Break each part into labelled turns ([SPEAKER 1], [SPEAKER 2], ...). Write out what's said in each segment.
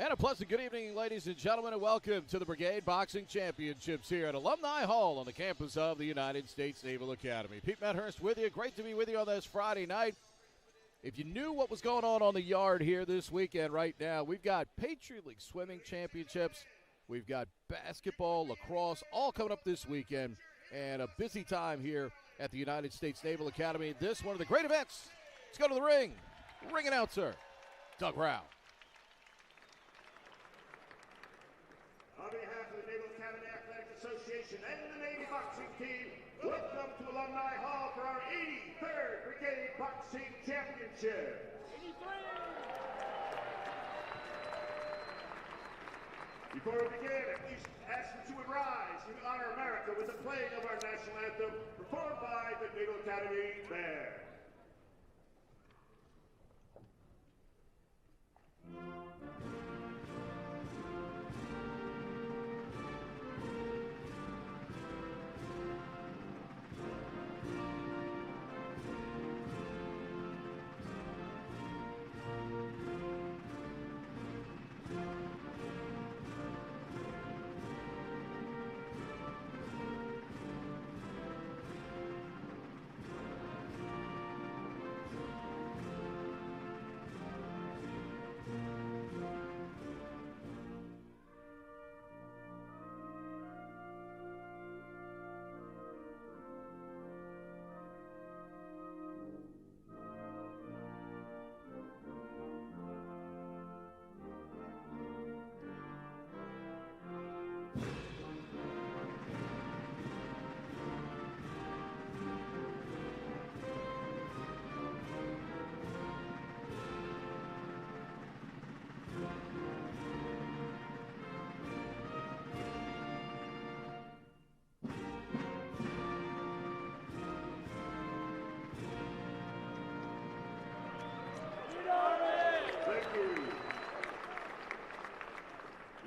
[SPEAKER 1] And a pleasant good evening, ladies and gentlemen, and welcome to the Brigade Boxing Championships here at Alumni Hall on the campus of the United States Naval Academy. Pete Medhurst with you. Great to be with you on this Friday night. If you knew what was going on the yard here this weekend right now, we've got Patriot League Swimming Championships. We've got basketball, lacrosse, all coming up this weekend. And a busy time here at the United States Naval Academy. This one of the great events. Let's go to the ring. Ring announcer, Doug Rao.
[SPEAKER 2] On behalf of the Naval Academy Athletic Association and the Navy Boxing Team, welcome to Alumni Hall for our 83rd Brigade Boxing Championship. 83! Before we begin, I please ask that you would rise and honor America with the playing of our national anthem, performed by the Naval Academy Band.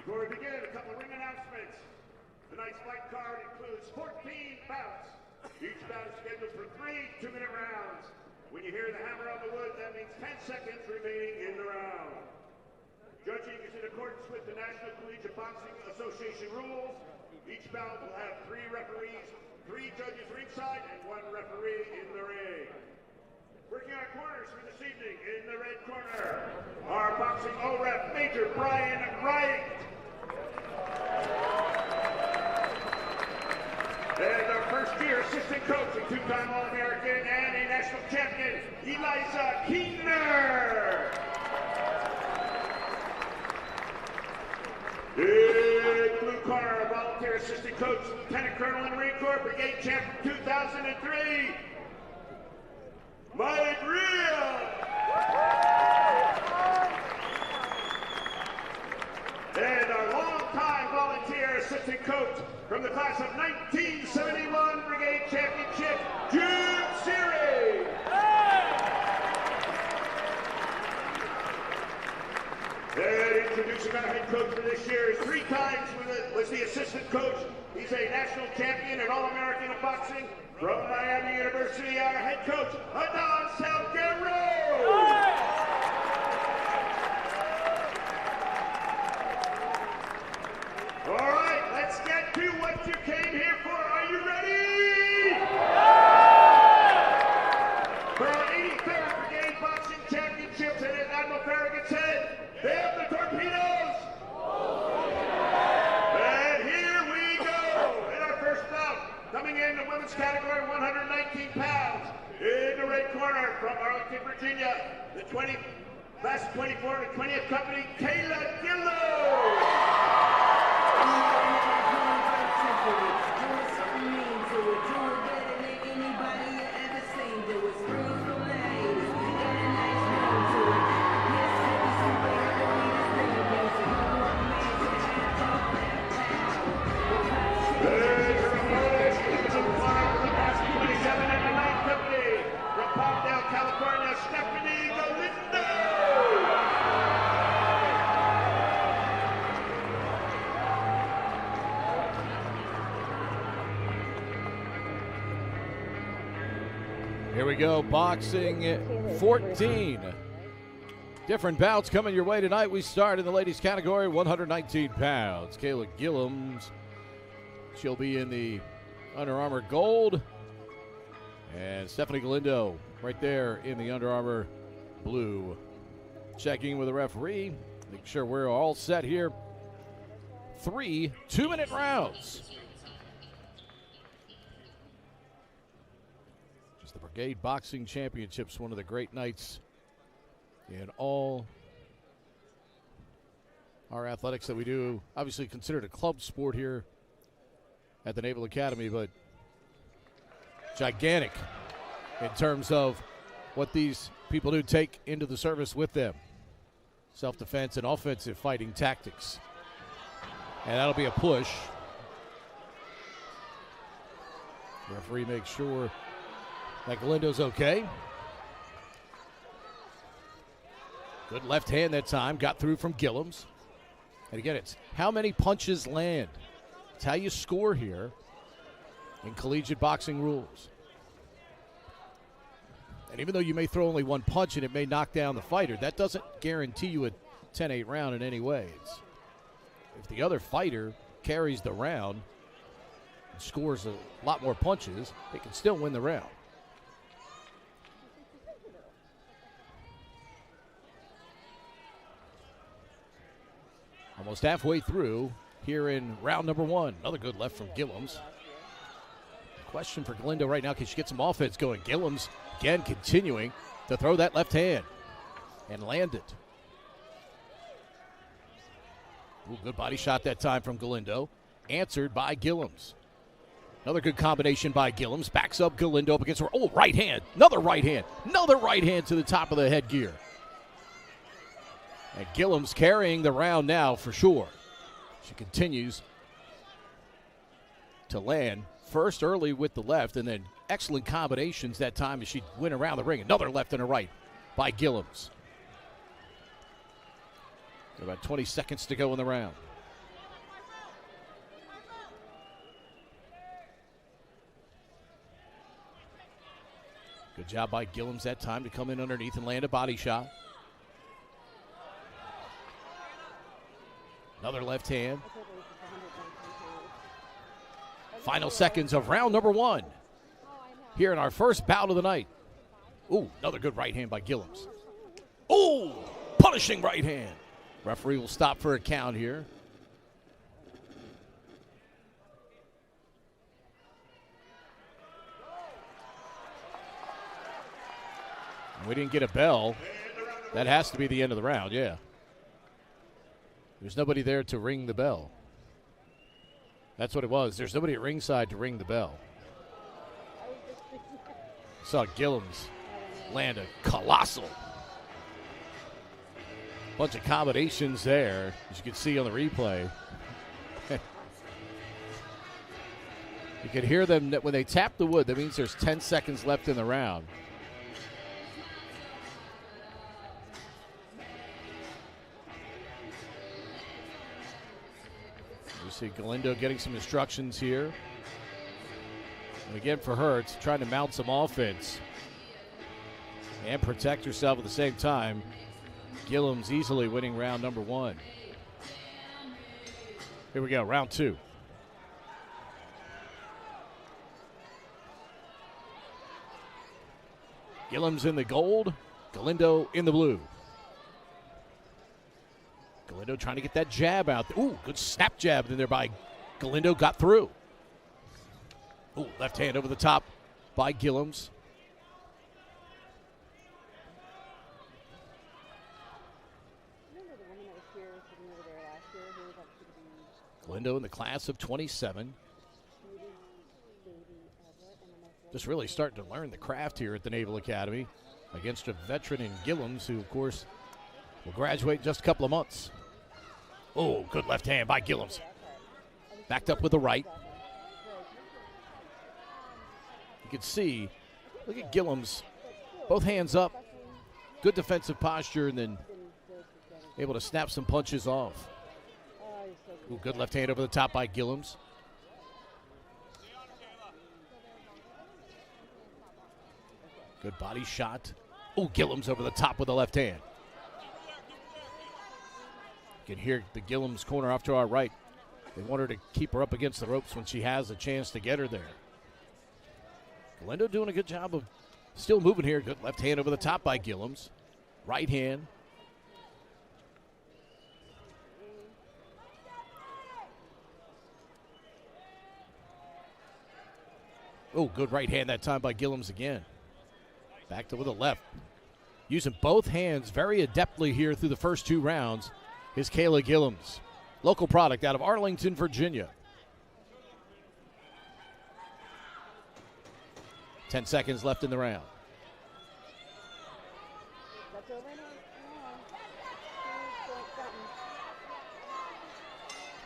[SPEAKER 2] Before we begin, a couple of ring announcements. Tonight's fight card includes 14 bouts. Each bout is scheduled for 3 2-minute rounds. When you hear the hammer on the wood, that means 10 seconds remaining in the round. Judging is in accordance with the National Collegiate Boxing Association rules. Each bout will have 3 referees, 3 judges ringside, and 1 referee in the ring. Working our corners for this evening, in the red corner, our boxing O-Rep, Major Brian Wright. And our first-year assistant coach, a 2-time All-American and a national champion, Eliza Keener. In blue corner, our volunteer assistant coach, Lieutenant Colonel in the Marine Corps, Brigade Champion 2003, Mike Rhea. And our longtime volunteer assistant coach from the class of 1971 Brigade Championship, June Seary. And introducing our head coach for this year, 3 times was the assistant coach. He's a national champion and All-American in boxing. From Miami University, our head coach, Adon Salguero. All right, let's get to what you came here for. Are you ready? For our 83rd Brigade Boxing Championships, and as Admiral Farragut said, they have the torpedoes. And here we go. In our first bout, coming in the women's category, 119 pounds. In the red corner from Arlington, Virginia, the class 24 to 20th company, Kayla Gillow.
[SPEAKER 1] Here we go, boxing 14. Different bouts coming your way tonight. We start in the ladies category, 119 pounds. Kayla Gillums, she'll be in the Under Armour gold. And Stephanie Galindo right there in the Under Armour blue. Checking with the referee, make sure we're all set here. 3 2-minute rounds. It's the Brigade Boxing Championships, one of the great nights in all our athletics that we do. Obviously considered a club sport here at the Naval Academy, but gigantic in terms of what these people do take into the service with them. Self-defense and offensive fighting tactics. And that'll be a push. Referee makes sure that Galindo's okay. Good left hand that time. Got through from Gillums. And again, it's how many punches land. It's how you score here in collegiate boxing rules. And even though you may throw only one punch and it may knock down the fighter, that doesn't guarantee you a 10-8 round in any way. If the other fighter carries the round and scores a lot more punches, they can still win the round. Almost halfway through here in round number 1. Another good left from Gillums. Question for Galindo right now, can she get some offense going? Gillums, again, continuing to throw that left hand and land it. Ooh, good body shot that time from Galindo. Answered by Gillums. Another good combination by Gillums. Backs up Galindo up against her. Oh, right hand. Another right hand. Another right hand to the top of the headgear. And Gillums carrying the round now for sure. She continues to land first early with the left, and then excellent combinations that time as she went around the ring. Another left and a right by Gillums. About 20 seconds to go in the round. Good job by Gillums that time to come in underneath and land a body shot. Another left hand. Final seconds of round number 1 here in our first bout of the night. Ooh, another good right hand by Gillums. Ooh, punishing right hand. Referee will stop for a count here. We didn't get a bell. That has to be the end of the round, yeah. There's nobody there to ring the bell. That's what it was. There's nobody at ringside to ring the bell. Saw Gillums land a colossal bunch of combinations there, as you can see on the replay. You can hear them when they tap the wood. That means there's 10 seconds left in the round. You see Galindo getting some instructions here. And again, for her, it's trying to mount some offense and protect herself at the same time. Gillums easily winning round number 1. Here we go, round 2. Gillums in the gold, Galindo in the blue. Galindo trying to get that jab out. Ooh, good snap jab in there by Galindo, got through. Ooh, left hand over the top by Gillums. Galindo in the class of 27. Just really starting to learn the craft here at the Naval Academy against a veteran in Gillums, who, of course, will graduate in just a couple of months. Oh, good left hand by Gillums. Backed up with the right. You can see, look at Gillums, both hands up, good defensive posture, and then able to snap some punches off. Ooh, good left hand over the top by Gillums. Good body shot. Ooh, Gillums over the top with the left hand. You can hear the Gillums corner off to our right. They want her to keep her up against the ropes when she has a chance to get her there. Galindo doing a good job of still moving here. Good left hand over the top by Gillums. Right hand. Oh, good right hand that time by Gillums again. Back to with the left. Using both hands very adeptly here through the first 2 rounds is Kayla Gillums. Local product out of Arlington, Virginia. 10 seconds left in the round.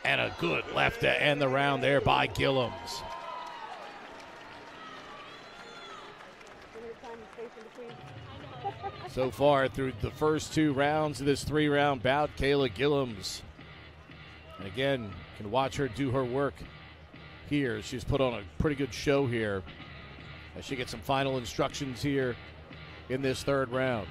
[SPEAKER 1] And a good left to end the round there by Gillums. So far through the first 2 rounds of this 3-round bout, Kayla Gillums. And again, can watch her do her work here. She's put on a pretty good show here as she gets some final instructions here in this 3rd round.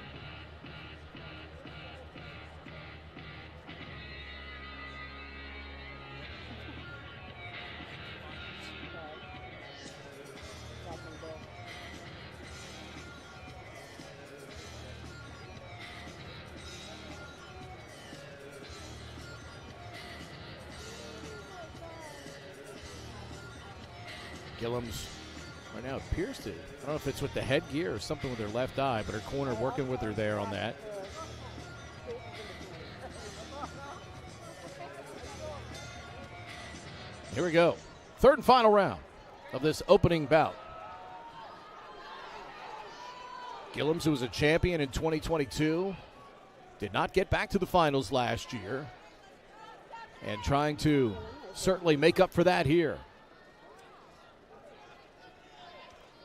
[SPEAKER 1] Gillums right now appears to, I don't know if it's with the headgear or something with her left eye, but her corner working with her there on that. Here we go. 3rd and final round of this opening bout. Gillums, who was a champion in 2022, did not get back to the finals last year, and trying to certainly make up for that here.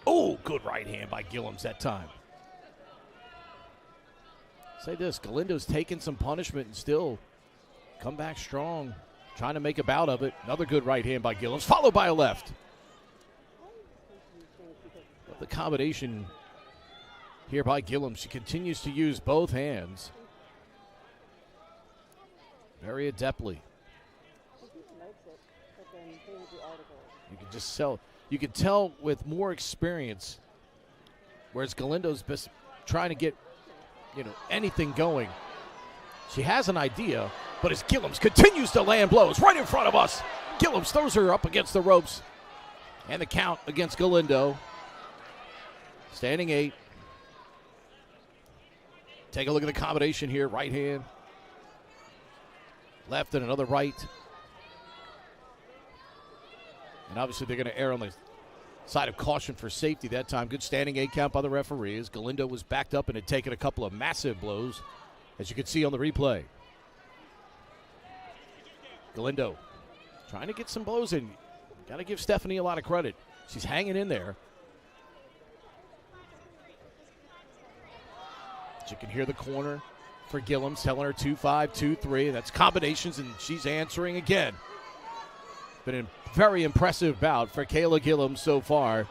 [SPEAKER 1] Oh, good right hand by Gillums that time. Say this, Galindo's taken some punishment and still come back strong, trying to make a bout of it. Another good right hand by Gillums, followed by a left. But the combination here by Gillums, she continues to use both hands very adeptly. You can just you can tell with more experience, whereas Galindo's best trying to get, anything going. She has an idea, but as Gillums continues to land blows right in front of us, Gillums throws her up against the ropes, and the count against Galindo. Standing 8. Take a look at the combination here. Right hand, left, and another right. And obviously they're going to err on the side of caution for safety that time. Good standing 8 count by the referees. Galindo was backed up and had taken a couple of massive blows, as you can see on the replay. Galindo trying to get some blows in. Got to give Stephanie a lot of credit. She's hanging in there. As you can hear the corner for Gillums telling her 2-5, 2-3. That's combinations, and she's answering again. Been a very impressive bout for Kayla Gillums so far.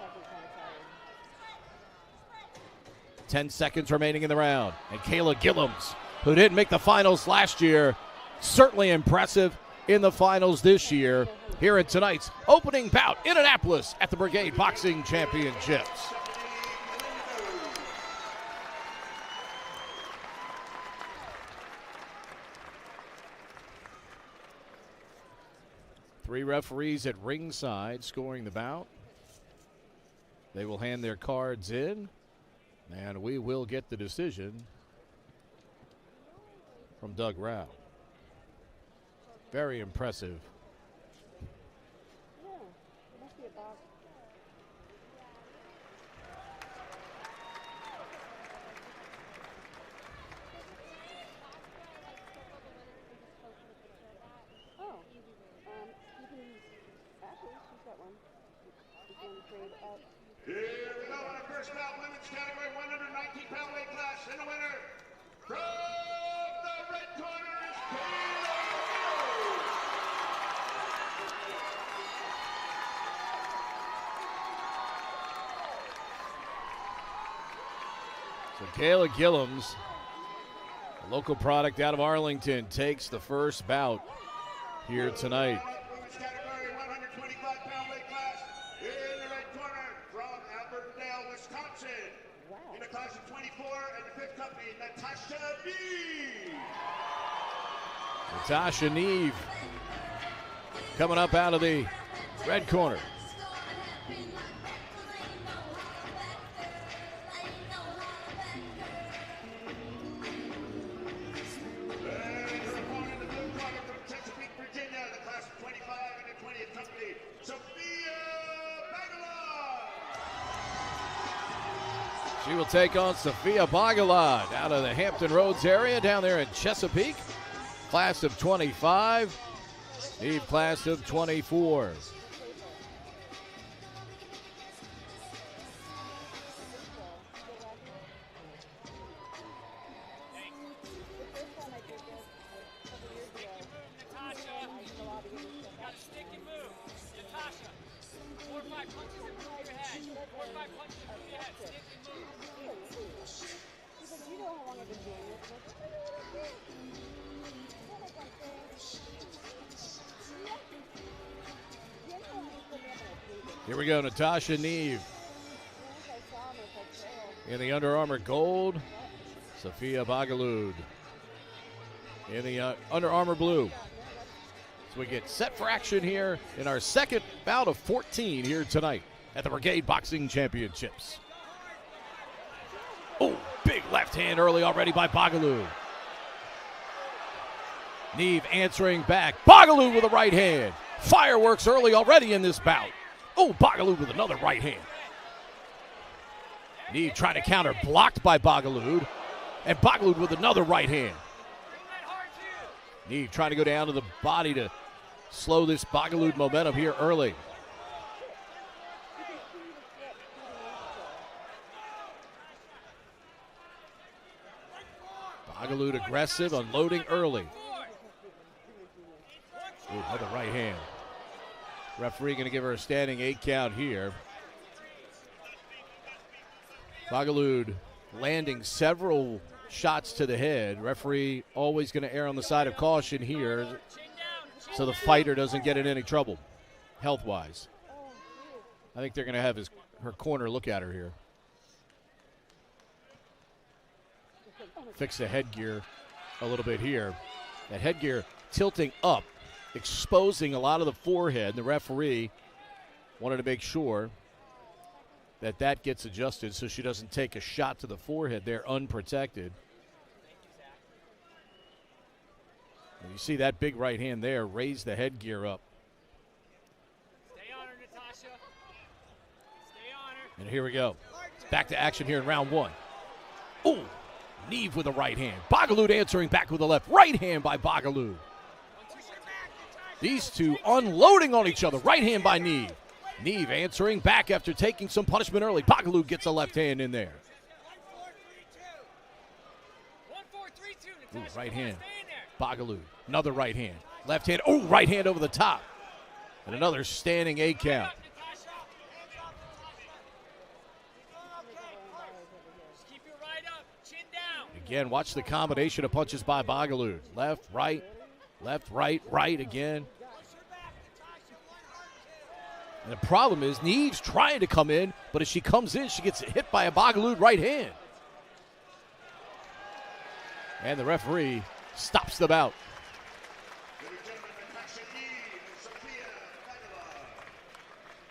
[SPEAKER 1] 10 seconds remaining in the round. And Kayla Gillums, who didn't make the finals last year, certainly impressive in the finals this year here in tonight's opening bout in Annapolis at the Brigade Boxing Championships. Three referees at ringside scoring the bout. They will hand their cards in, and we will get the decision from Doug Rao. Very impressive.
[SPEAKER 3] Yeah, it must be a box. Oh, actually, she's got one. You can trade up.
[SPEAKER 2] Here we go in the first bout, women's category, 119-pound weight class, and the winner from the red corner is Kayla.
[SPEAKER 1] So Kayla Gillums A local product out of Arlington takes the first bout here tonight.
[SPEAKER 2] Women's category, 125-pound weight class. In the red corner from Albertdale, Wisconsin.
[SPEAKER 3] Wow.
[SPEAKER 2] In the class of 24 and the fifth company, Natasha Neve.
[SPEAKER 1] Natasha Neve coming up out of the red corner. She will take on Sophia Bagalad out of the Hampton Roads area down there in Chesapeake. Class of 25. Neve class of 24. Here we go, Natasha Neve in the Under Armour gold. Sophia Bagalud in the Under Armour blue. So we get set for action here in our second bout of 14 here tonight at the Brigade Boxing Championships. Oh, big left hand early already by Bagalud. Neve answering back. Bagalud with a right hand. Fireworks early already in this bout. Oh, Bagalud with another right hand. Neve trying to counter, blocked by Bagalud. And Bagalud with another right hand. Neve trying to go down to the body to slow this Bagalud momentum here early. Bagalud aggressive, unloading early. Ooh, another right hand. Referee going to give her a standing 8 count here. Bagalud landing several shots to the head. Referee always going to err on the side of caution here so the fighter doesn't get in any trouble health-wise. I think they're going to have her corner look at her here. Fix the headgear a little bit here. That headgear tilting up, exposing a lot of the forehead. The referee wanted to make sure that that gets adjusted so she doesn't take a shot to the forehead there unprotected. And you see that big right hand there raise the headgear up.
[SPEAKER 4] Stay on her, Natasha. Stay on her.
[SPEAKER 1] And here we go. Back to action here in round 1. Ooh, Neve with a right hand. Bagalud answering back with a left. Right hand by Bagalud. These two unloading on each other. Right hand by Neve. Neve answering back after taking some punishment early. Bagalud gets a left hand in there. Ooh, right hand. Bagalud. Another right hand. Left hand. Oh, right hand over the top. And another standing 8 count.
[SPEAKER 4] Keep your right up. Chin down.
[SPEAKER 1] Again, watch the combination of punches by Bagalud. Left, right, right again. And the problem is Neve's trying to come in, but as she comes in, she gets hit by a Bagalud right hand. And the referee stops the bout.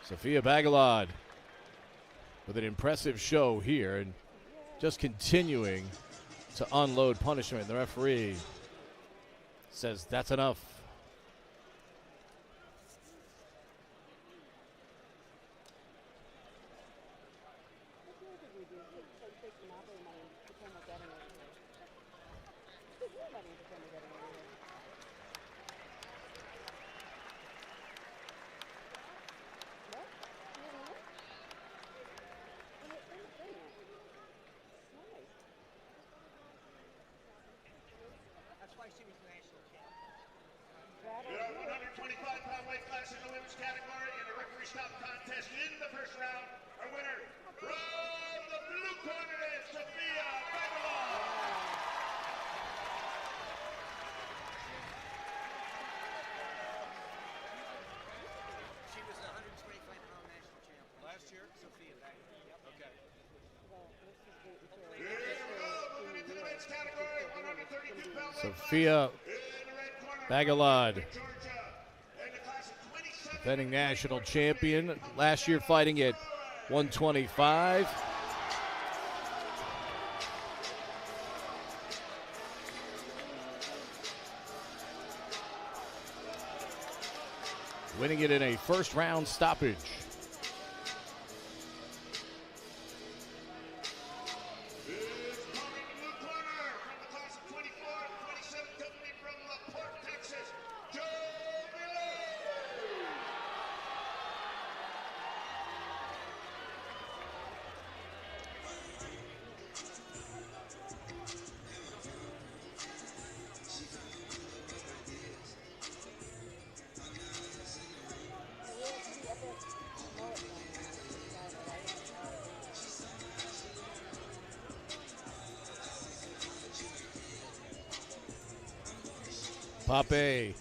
[SPEAKER 1] Sophia Bagalad with an impressive show here and just continuing to unload punishment. The referee says that's enough.
[SPEAKER 4] That's why she was national champ.
[SPEAKER 2] The 125-pound weight class in the women's category in the referee stop contest in the first round. Our winner from the blue corner is Sophia Bagalad.
[SPEAKER 1] Sophia Bagalad, defending national champion. Last year fighting at 125. Winning it in a first-round stoppage. Pape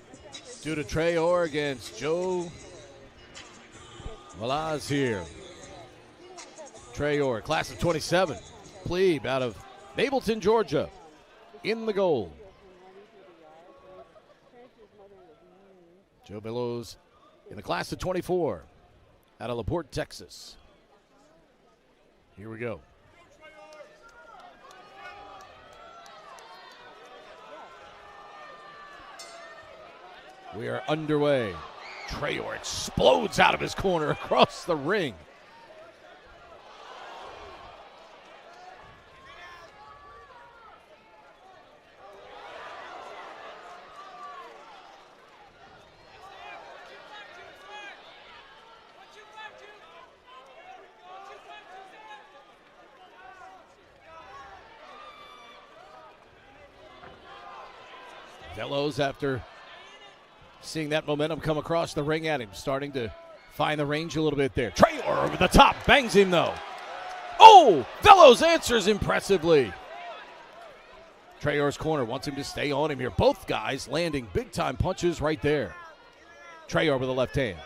[SPEAKER 1] Duda Trayor against Joe Malaz here. Trayor, class of 27, plebe out of Mableton, Georgia, in the gold. Joe Bellows in the class of 24 out of LaPorte, Texas. Here we go. We are underway. Trayor explodes out of his corner across the ring. Bellows, after seeing that momentum come across the ring at him, starting to find the range a little bit there. Trayor over the top, bangs him though. Oh, Bellows answers impressively. Trayor's corner wants him to stay on him here. Both guys landing big-time punches right there. Trayor with the left hand.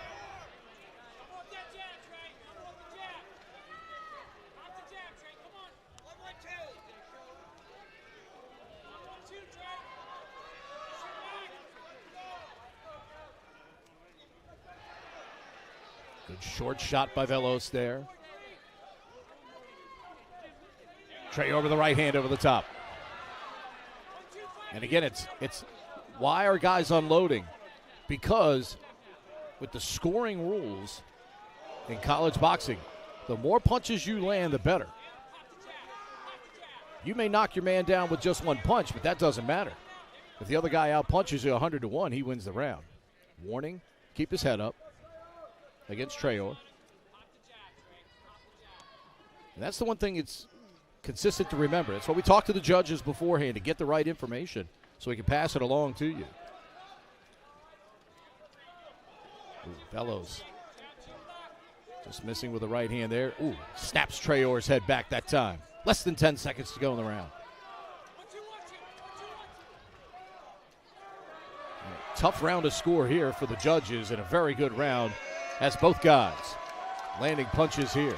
[SPEAKER 1] Good short shot by Bellows there. Trayor with the right hand over the top. And again, it's why are guys unloading? Because with the scoring rules in college boxing, the more punches you land, the better. You may knock your man down with just one punch, but that doesn't matter. If the other guy out punches you 100-1, he wins the round. Warning, keep his head up against Trayor. And that's the one thing it's consistent to remember. That's why we talk to the judges beforehand, to get the right information so we can pass it along to you. Ooh, Bellows just missing with the right hand there. Ooh, snaps Trayor's head back that time. Less than 10 seconds to go in the round. Tough round to score here for the judges, and a very good round as both guys landing punches here.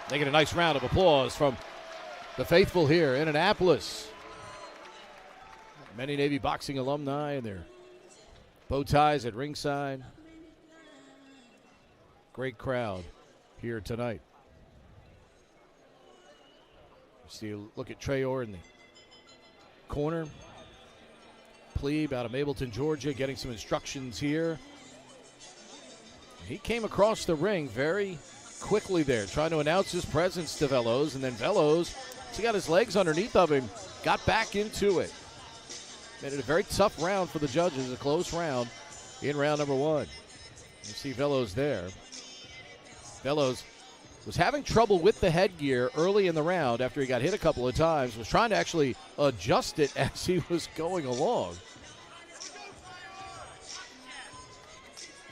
[SPEAKER 1] They get a nice round of applause from the faithful here in Annapolis. Many Navy boxing alumni and their bow ties at ringside. Great crowd here tonight. See a look at Trayor in the corner. Plebe out of Mableton, Georgia, getting some instructions here. He came across the ring very quickly there, trying to announce his presence to Bellows, and then Bellows, he got his legs underneath of him, got back into it. Made it a very tough round for the judges, a close round in round number one. You see Bellows there. Bellows was having trouble with the headgear early in the round after he got hit a couple of times, was trying to actually adjust it as he was going along.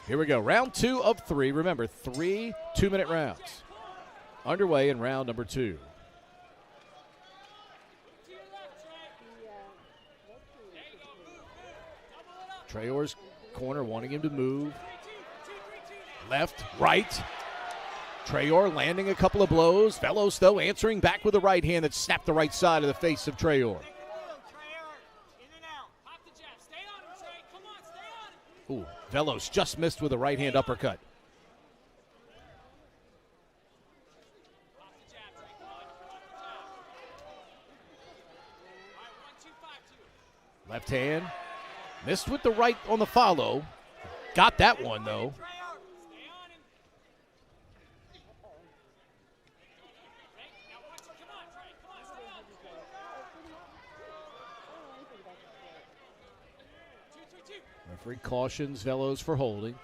[SPEAKER 1] Here we go, round 2 of 3. Remember, 3 2-minute rounds. Underway in round number 2. Trayor's corner wanting him to move. Left, right. Trayor landing a couple of blows. Bellows, though, answering back with a right hand that snapped the right side of the face of Trayor. Velos just missed with a right-hand uppercut. Left hand. Missed with the right on the follow. Got that one, though. Referee cautions Velos for holding.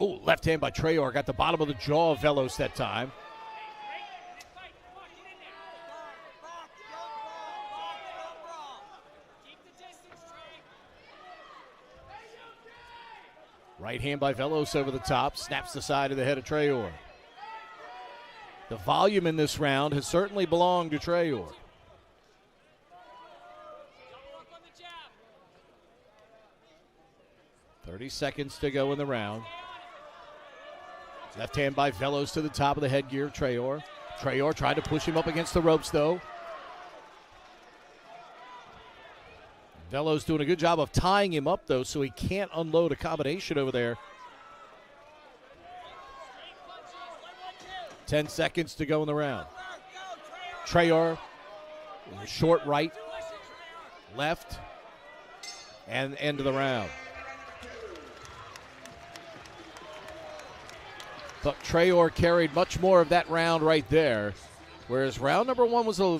[SPEAKER 1] Oh, left hand by Trayor. Got the bottom of the jaw of Velos that time. Right hand by Velos over the top. Snaps the side of the head of Trayor. The volume in this round has certainly belonged to Trayor. .30 seconds to go in the round. Left hand by Velos to the top of the headgear of Trayor. Trayor tried to push him up against the ropes, though. Velos doing a good job of tying him up, though, so he can't unload a combination over there. 10 seconds to go in the round. Trayor, short right, left, and end of the round. Thought Trayor carried much more of that round right there, whereas round number one was a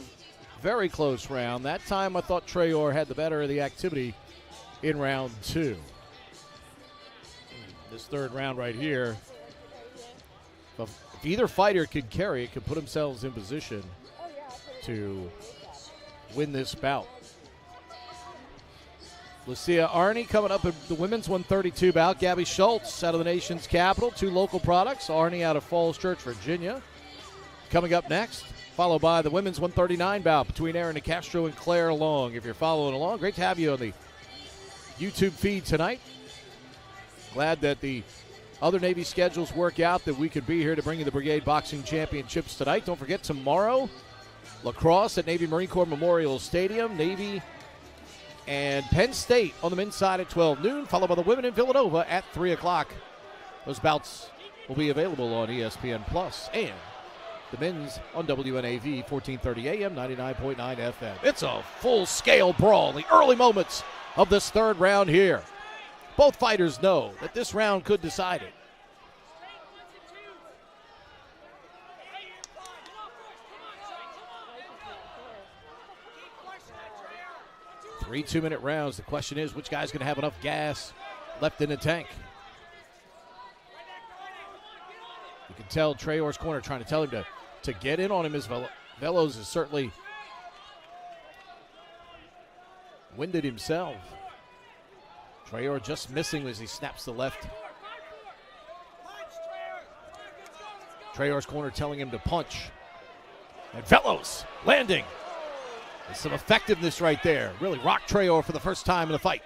[SPEAKER 1] very close round. That time I thought Trayor had the better of the activity in round two. This third round right here, if either fighter could carry it, could put themselves in position to win this bout. Lucia Arnie coming up in the women's 132 bout. Gabby Schultz out of the nation's capital. Two local products. Arnie out of Falls Church, Virginia. Coming up next, followed by the women's 139 bout between Aaron DeCastro and Claire Long. If you're following along, great to have you on the YouTube feed tonight. Glad that the other Navy schedules work out, that we could be here to bring you the Brigade Boxing Championships tonight. Don't forget, tomorrow, lacrosse at Navy Marine Corps Memorial Stadium. Navy and Penn State on the men's side at 12 noon, followed by the women in Villanova at 3 o'clock. Those bouts will be available on ESPN Plus and the men's on WNAV 1430 AM, 99.9 FM. It's a full-scale brawl in the early moments of this third round here. Both fighters know that this round could decide it. Three 2-minute rounds. The question is, which guy's going to have enough gas left in the tank? You can tell Trayor's corner trying to tell him to get in on him, as Velos is certainly winded himself. Trayor just missing as he snaps the left. Trayor's corner telling him to punch. And Velos landing. There's some effectiveness right there. Really rocked Trayor for the first time in the fight.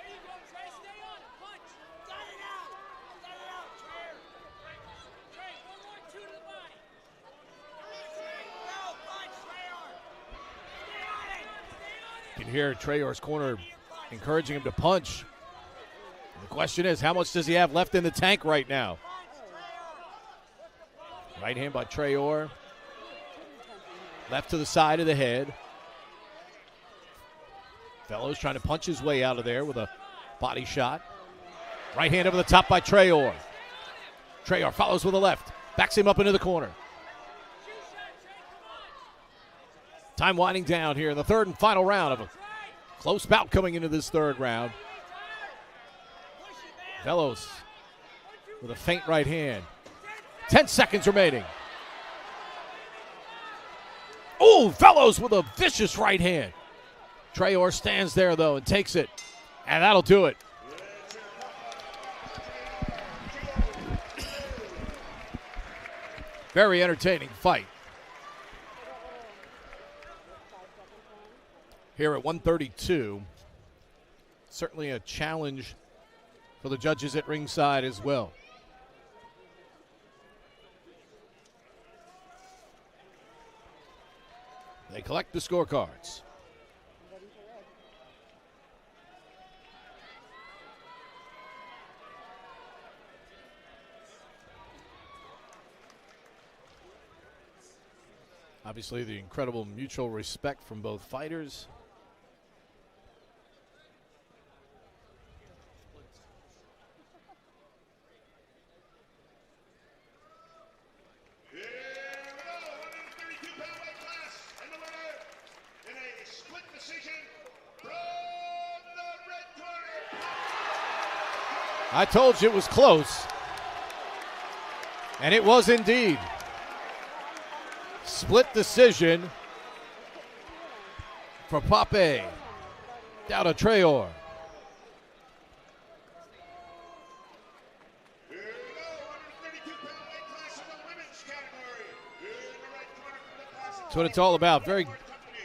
[SPEAKER 1] You can hear Trayor's corner encouraging him to punch. The question is, how much does he have left in the tank right now? Right hand by Trayor. Left to the side of the head. Velos trying to punch his way out of there with a body shot. Right hand over the top by Trayor. Trayor follows with a left. Backs him up into the corner. Time winding down here in the third and final round of a close bout coming into this third round. Velos with a feint right hand. 10 seconds remaining. Oh, Velos with a vicious right hand. Trayor stands there, though, and takes it. And that'll do it. Very entertaining fight. Here at 132. Certainly a challenge for the judges at ringside as well. They collect the scorecards.
[SPEAKER 3] Ready for red.
[SPEAKER 1] Obviously, the incredible mutual respect from both fighters.
[SPEAKER 2] Here we go, 132-pound weight class, and the winner in a split decision from the red corner.
[SPEAKER 1] I told you it was close. And it was indeed. Split decision for Pape down to Traor.
[SPEAKER 2] Here we go, 132-pound weight class in the women's category. Here in the red corner from the class of
[SPEAKER 1] That's what it's all about. Very,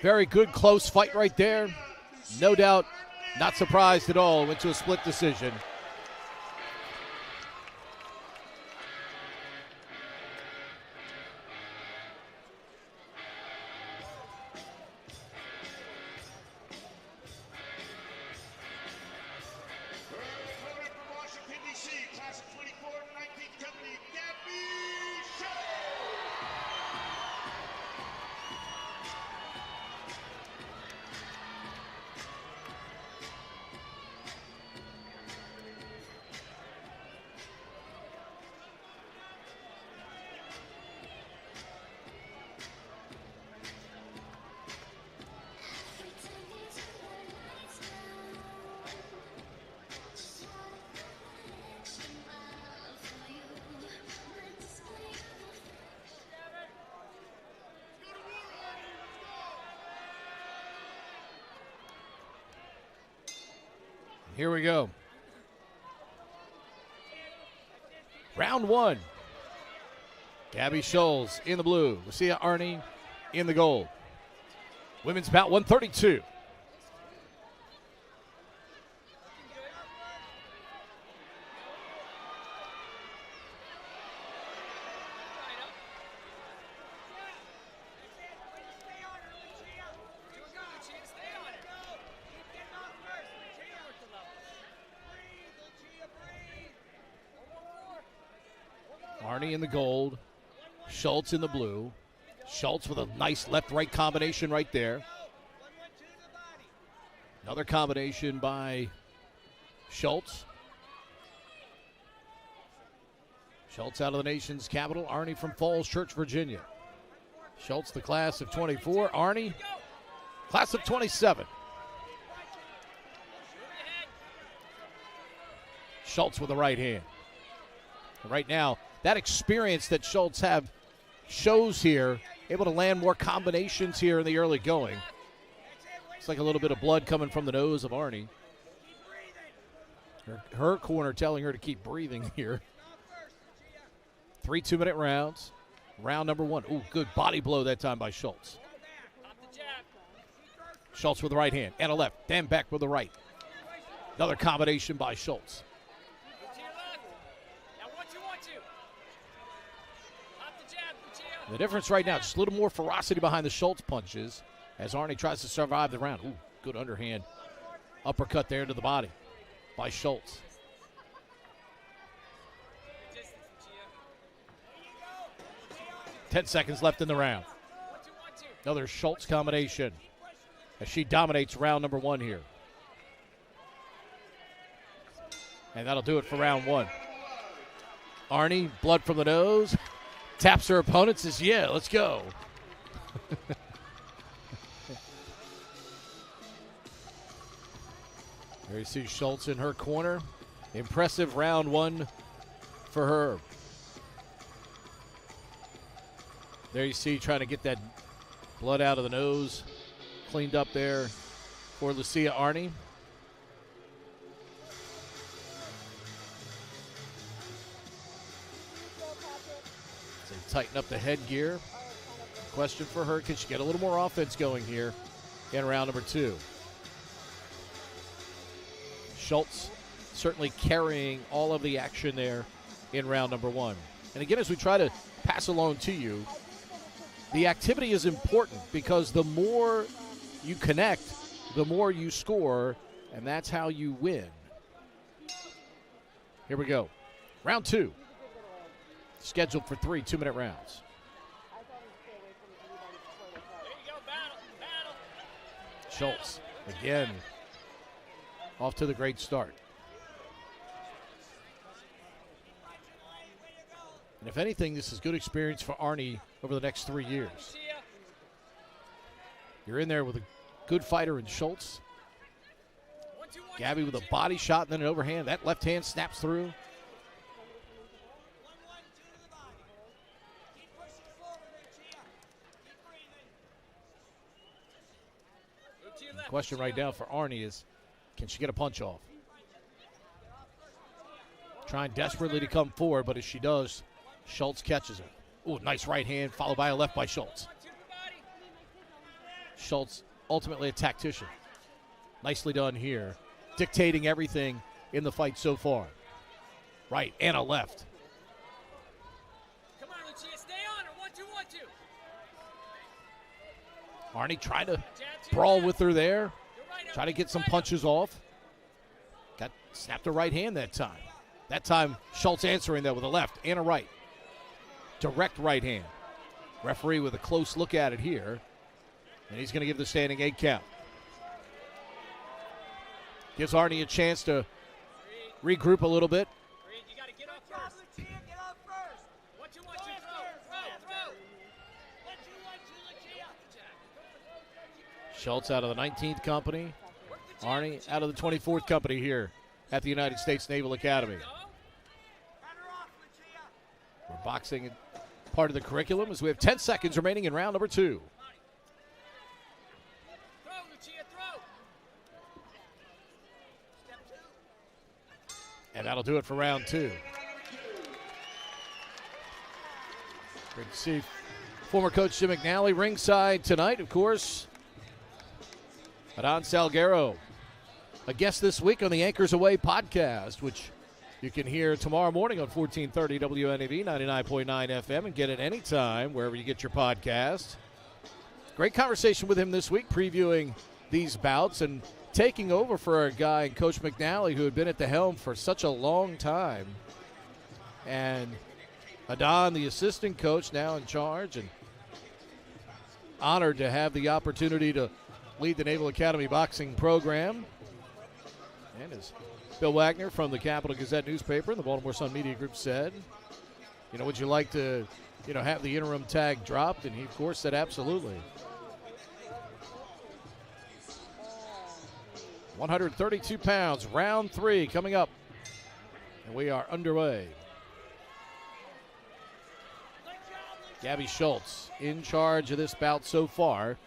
[SPEAKER 1] very good close fight right there. No doubt, not surprised at all. Went to a split decision.
[SPEAKER 2] her opponent from Washington, D.C., class of 24, 19th company, Gabby Shaw.
[SPEAKER 1] Here we go. Round one. Gabby Scholes in the blue. Lucia Arney in the gold. Women's bout 132. Arney in the gold. Schultz in the blue. Schultz with a nice left-right combination right there. Another combination by Schultz. Schultz out of the nation's capital. Arney from Falls Church, Virginia. Schultz, the class of 24. Arney, class of 27. Schultz with the right hand. Right now, that experience that Schultz shows here, able to land more combinations here in the early going. It's like a little bit of blood coming from the nose of Arney. Her corner telling her to keep breathing here. 3 2-minute rounds. Round number one. Ooh, good body blow that time by Schultz. Schultz with the right hand and a left. Then back with the right. Another combination by Schultz. The difference right now, just a little more ferocity behind the Schultz punches as Arney tries to survive the round. Ooh, good underhand uppercut there to the body by Schultz. Ten seconds left in the round. Another Schultz combination as she dominates round number one here. And that'll do it for round one. Arney, blood from the nose. Taps her opponent, says, yeah, let's go. There you see Schultz in her corner. Impressive round one for her. There you see trying to get that blood out of the nose cleaned up there for Lucia Arney. Tighten up the headgear. Question for her, can she get a little more offense going here in round number two? Schultz certainly carrying all of the action there in round number one. And again, as we try to pass along to you, the activity is important because the more you connect, the more you score, and that's how you win. Here we go. Round 2. Scheduled for 3 2-minute rounds.
[SPEAKER 4] There you go, battle.
[SPEAKER 1] Schultz, again, off to the great start. And if anything, this is good experience for Arnie over the next 3 years. You're in there with a good fighter in Schultz. Gabby with a body shot and then an overhand. That left hand snaps through. The question right now for Arnie is, can she get a punch off? Trying desperately to come forward, but as she does, Schultz catches her. Ooh, nice right hand, followed by a left by Schultz. Schultz, ultimately a tactician. Nicely done here. Dictating everything in the fight so far. Right and a left.
[SPEAKER 4] Come on, Lucia, stay on her. 1-2, 1-2.
[SPEAKER 1] Arnie trying to brawl with her there.
[SPEAKER 4] Right
[SPEAKER 1] Try to get some punches off. Snapped a right hand that time. That time, Schultz answering that with a left and a right. Direct right hand. Referee with a close look at it here. And he's going to give the standing 8 count. Gives Arnie a chance to regroup a little bit.
[SPEAKER 4] You got to get up first. Lucia, get up first. 1-2, 1-2, throw. 1-2, 1-2, Lucia.
[SPEAKER 1] Schultz out of the 19th company. Arnie out of the 24th company here at the United States Naval Academy. We're boxing part of the curriculum as we have 10 seconds remaining in round number 2.
[SPEAKER 4] Throw, Lucia, throw.
[SPEAKER 1] And that'll do it for round 2. Great to see former coach Jim McNally ringside tonight, of course. Adon Salguero, a guest this week on the Anchors Away podcast, which you can hear tomorrow morning on 1430 WNAV 99.9 FM and get it anytime wherever you get your podcast. Great conversation with him this week, previewing these bouts and taking over for a guy, Coach McNally, who had been at the helm for such a long time. And Adon, the assistant coach, now in charge, and honored to have the opportunity to lead the Naval Academy boxing program. And as Bill Wagner from the Capital Gazette newspaper and the Baltimore Sun Media Group said, would you like to, have the interim tag dropped? And he, of course, said absolutely. 132 pounds, round 3 coming up. And we are underway. Gabby Schultz in charge of this bout so far.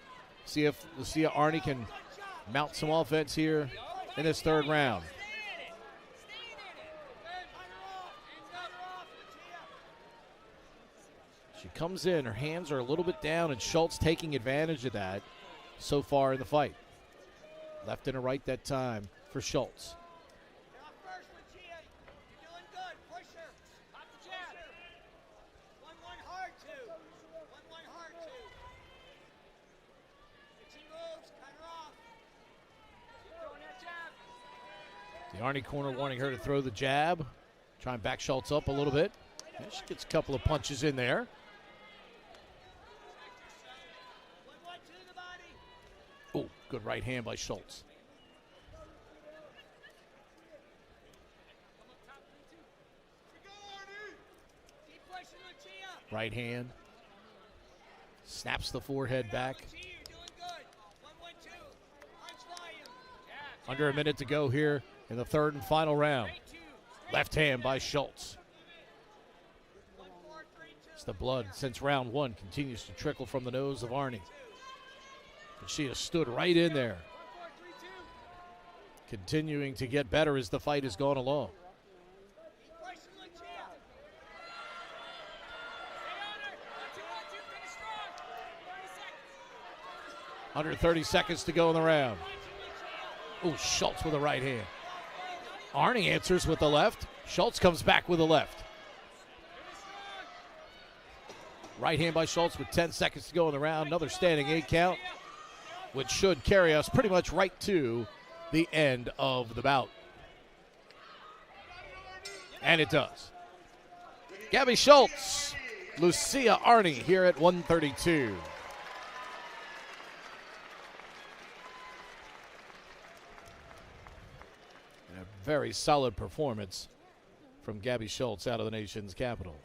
[SPEAKER 1] See if Lucia Arnie can mount some offense here in this 3rd round. She comes in, her hands are a little bit down, and Schultz taking advantage of that so far in the fight. Left and a right that time for Schultz. The Arnie corner wanting her to throw the jab. Try and back Schultz up a little bit. And she gets a couple of punches in there. Oh, good right hand by Schultz. Right hand. Snaps the forehead back. Under a minute to go here in the 3rd and final round. Left hand by Schultz. It's the blood since round 1 continues to trickle from the nose of Arnie. And she has stood right in there. Continuing to get better as the fight has gone along. Under 30 seconds to go in the round. Oh, Schultz with a right hand. Arnie answers with the left. Schultz comes back with the left. Right hand by Schultz with 10 seconds to go in the round. Another standing 8 count, which should carry us pretty much right to the end of the bout. And it does. Gabby Schultz, Lucia Arney here at 132. And a very solid performance from Gabby Schultz out of the nation's capital.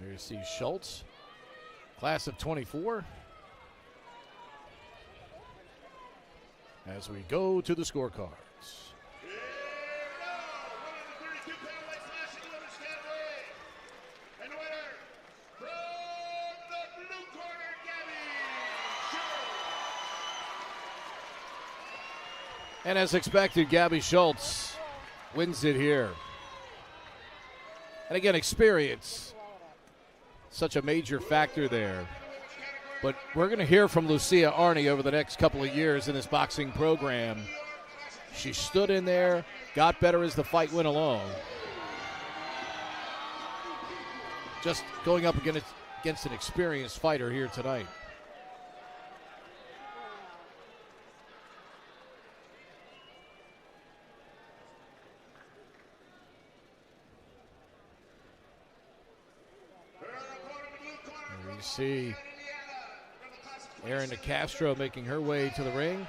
[SPEAKER 1] There you see Schultz, class of 24. As we go to the scorecards. And as expected, Gabby Schultz wins it here. And again, experience, such a major factor there. But we're going to hear from Lucia Arney over the next couple of years in this boxing program. She stood in there, got better as the fight went along. Just going up against an experienced fighter here tonight. There you see Erin DeCastro making her way to the ring.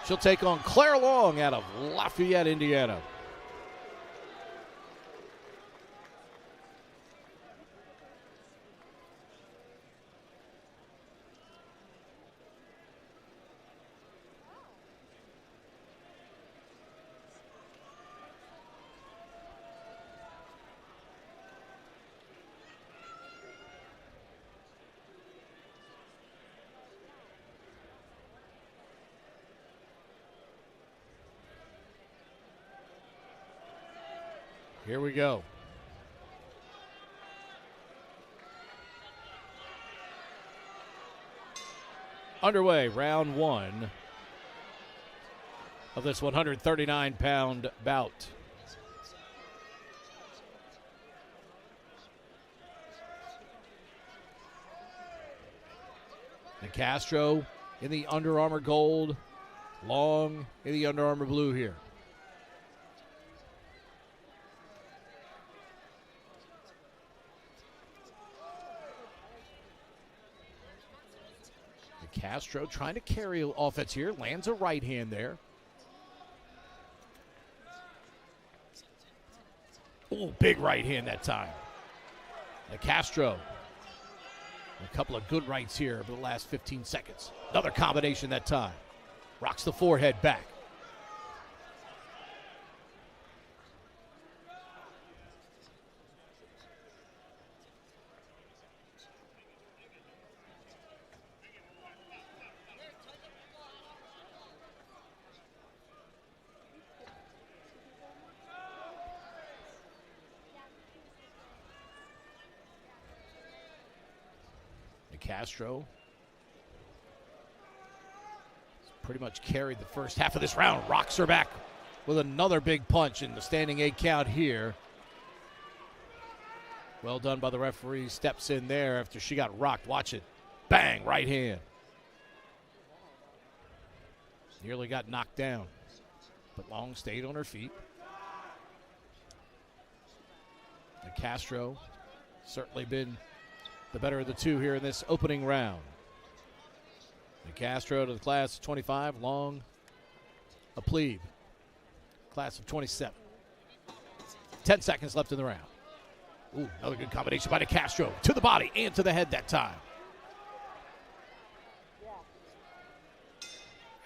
[SPEAKER 1] She'll take on Claire Long out of Lafayette, Indiana. Here we go. Underway, round one of this 139-pound bout. DeCastro in the Under Armour gold, Long in the Under Armour blue here. Castro trying to carry offense here, lands a right hand there. Oh, big right hand that time. Castro, a couple of good rights here over the last 15 seconds. Another combination that time. Rocks the forehead back. Castro pretty much carried the first half of this round. Rocks her back with another big punch in the standing 8 count here. Well done by the referee. Steps in there after she got rocked. Watch it. Bang, right hand. Nearly got knocked down, but Long stayed on her feet. And Castro certainly been the better of the two here in this opening round. DeCastro to the class of 25, Long a plebe, class of 27. 10 seconds left in the round. Ooh, another good combination by DeCastro to the body and to the head that time.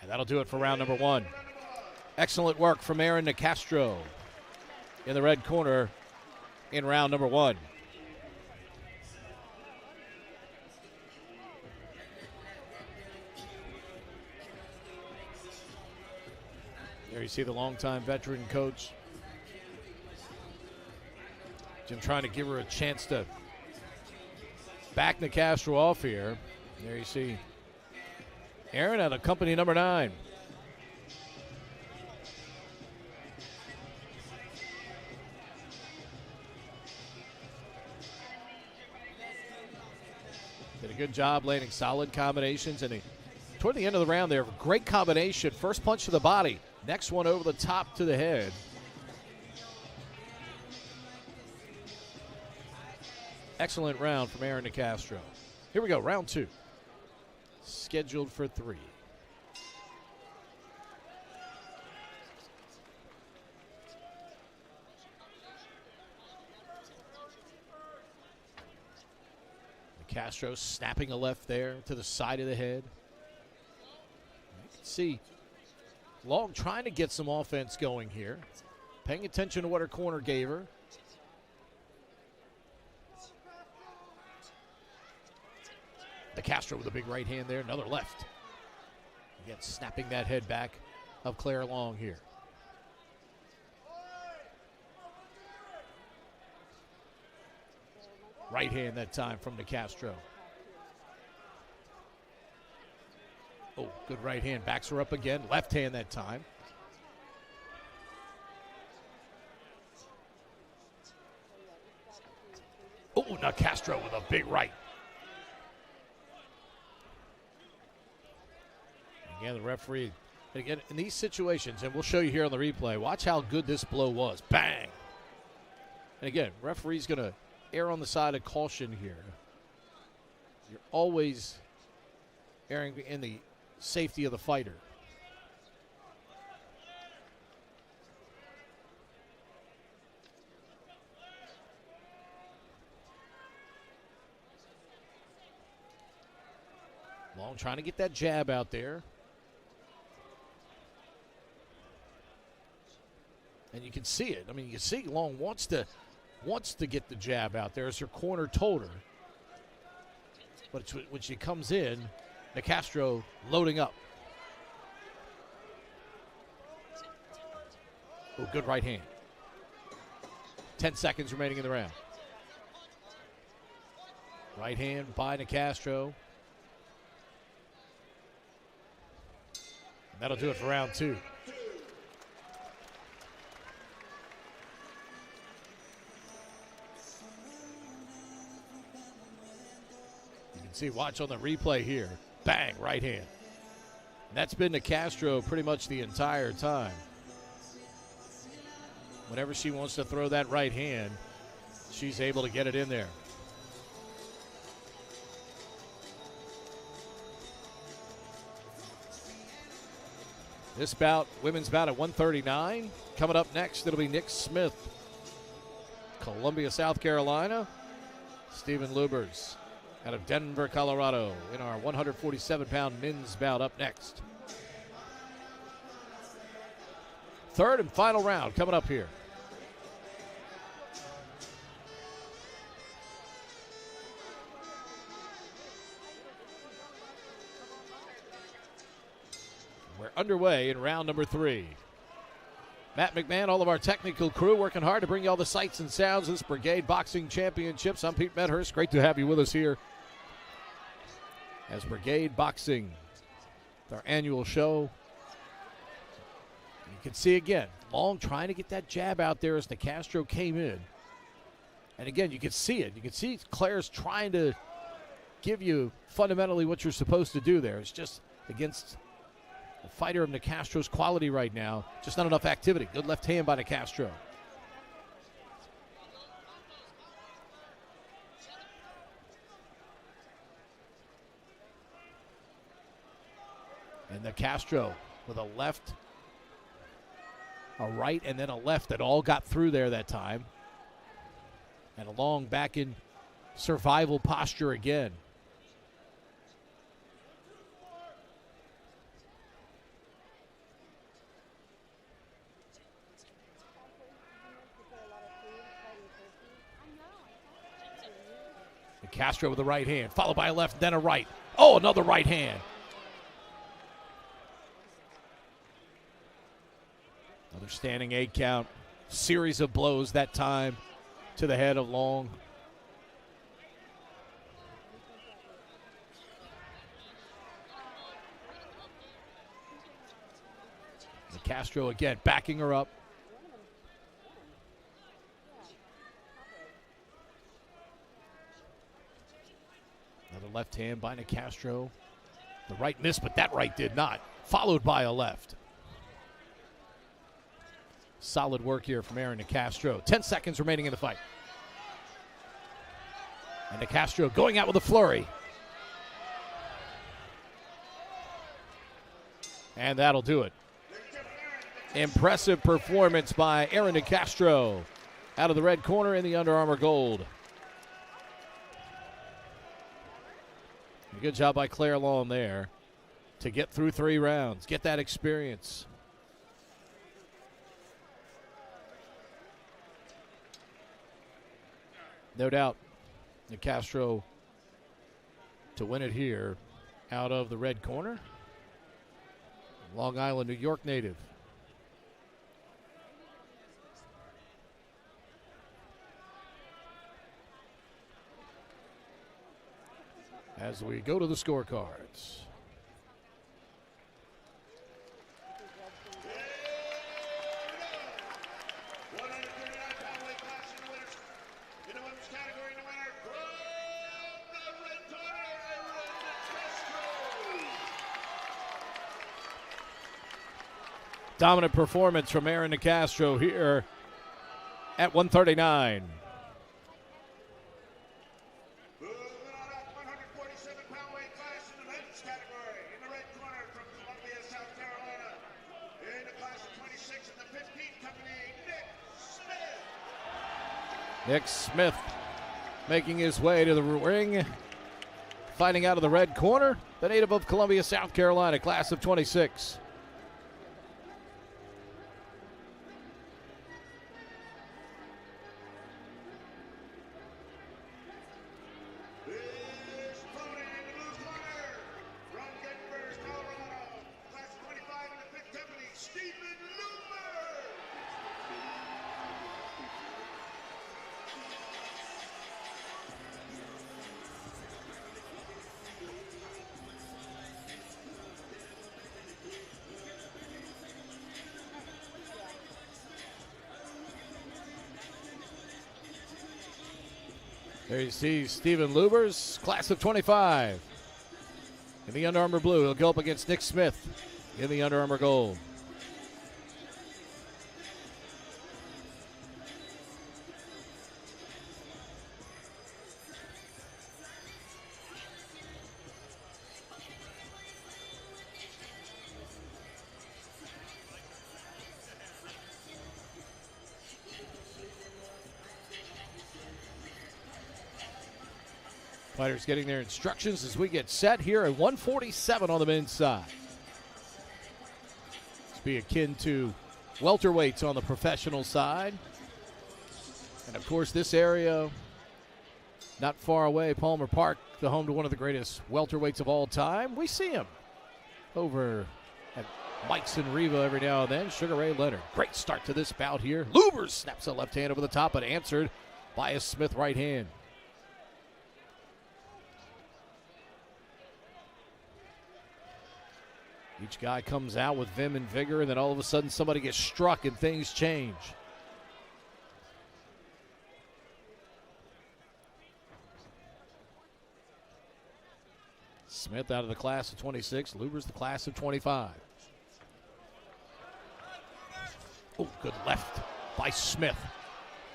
[SPEAKER 1] And that'll do it for round number one. Excellent work from Erin DeCastro in the red corner in round number one. There you see the longtime veteran coach Jim trying to give her a chance to back Nicastro off here. There you see Aaron out of company number 9. Did a good job landing solid combinations, and toward the end of the round there, great combination. First punch to the body, next one over the top to the head. Excellent round from Aaron Nicastro. Here we go, round 2. Scheduled for 3. Nicastro snapping a left there to the side of the head. You can see Long trying to get some offense going here. Paying attention to what her corner gave her. Nicastro with a big right hand there, another left. Again, snapping that head back of Claire Long here. Right hand that time from Nicastro. Oh, good right hand, backs her up again. Left hand that time. Oh, Nicastro with a big right. Again, the referee, again, in these situations, and we'll show you here on the replay, watch how good this blow was. Bang! And again, referee's going to err on the side of caution here. You're always erring in the safety of the fighter. Long trying to get that jab out there. And you can see it. I mean, you can see Long wants to get the jab out there, as her corner told her. But when she comes in, Nicastro loading up. Oh, good right hand. 10 seconds remaining in the round. Right hand by Nicastro. That'll do it for round 2. See, watch on the replay here. Bang, right hand. And that's been Nicastro pretty much the entire time. Whenever she wants to throw that right hand, she's able to get it in there. This bout, women's bout at 139. Coming up next, it'll be Nick Smith, Columbia, South Carolina. Stephen Lubers out of Denver, Colorado, in our 147-pound men's bout up next. Third and final round coming up here. We're underway in round number 3. Matt McMahon, all of our technical crew working hard to bring you all the sights and sounds of this Brigade Boxing Championships. I'm Pete Medhurst. Great to have you with us here as Brigade Boxing, our annual show. You can see again, Long trying to get that jab out there as Nicastro came in. And again, you can see it. You can see Claire's trying to give you fundamentally what you're supposed to do there. It's just against a fighter of Nicastro's quality right now, just not enough activity. Good left hand by Nicastro. And Nicastro with a left, a right, and then a left that all got through there that time. And a Long back in survival posture again. Nicastro with the right hand, followed by a left, then a right. Oh, another right hand. Another standing 8 count. Series of blows that time to the head of Long. And Castro again backing her up. Another left hand by Castro. The right missed, but that right did not. Followed by a left. Solid work here from Aaron Castro. 10 seconds remaining in the fight. And Castro going out with a flurry. And that'll do it. Impressive performance by Aaron Castro out of the red corner in the Under Armour gold. Good job by Claire Long there to get through 3 rounds, get that experience. No doubt, Castro to win it here out of the red corner. Long Island, New York native. As we go to the scorecards. Dominant performance from Aaron Castro here at 139. Nick Smith making his way to the ring, fighting out of the red corner, the native of Columbia, South Carolina, class of 26. There you see Stephen Lubers, class of 25. In the Under Armour blue, he'll go up against Nick Smith in the Under Armour gold. Fighters getting their instructions as we get set here at 147 on the men's side. This be akin to welterweights on the professional side. And of course, this area, not far away, Palmer Park, the home to one of the greatest welterweights of all time. We see him over at Mike's and Riva every now and then. Sugar Ray Leonard. Great start to this bout here. Lubers snaps a left hand over the top, but answered by a Smith right hand. Each guy comes out with vim and vigor, and then all of a sudden somebody gets struck and things change. Smith out of the class of 26, Lubers the class of 25. Oh, good left by Smith.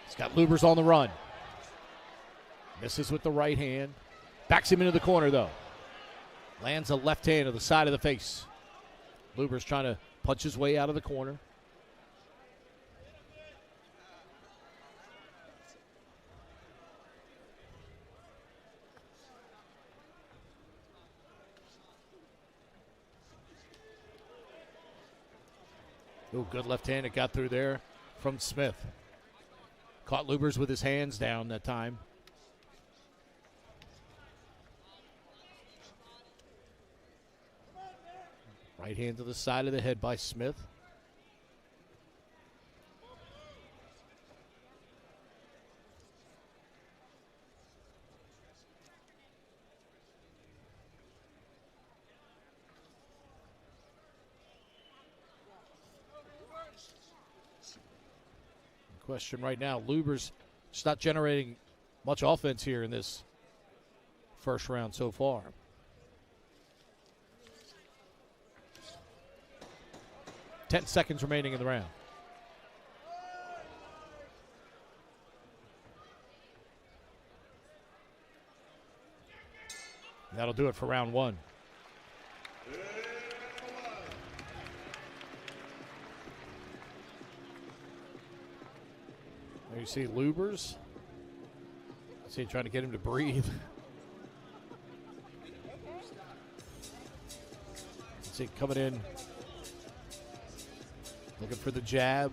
[SPEAKER 1] He's got Lubers on the run. Misses with the right hand. Backs him into the corner, though. Lands a left hand to the side of the face. Lubers trying to punch his way out of the corner. Oh, good left hand. It got through there from Smith. Caught Lubers with his hands down that time. Right hand to the side of the head by Smith. Question right now, Luber's just not generating much offense here in this first round so far. Ten seconds remaining in the round. That'll do it for round one. There you see Lubers. I see trying to get him to breathe. See coming in, looking for the jab,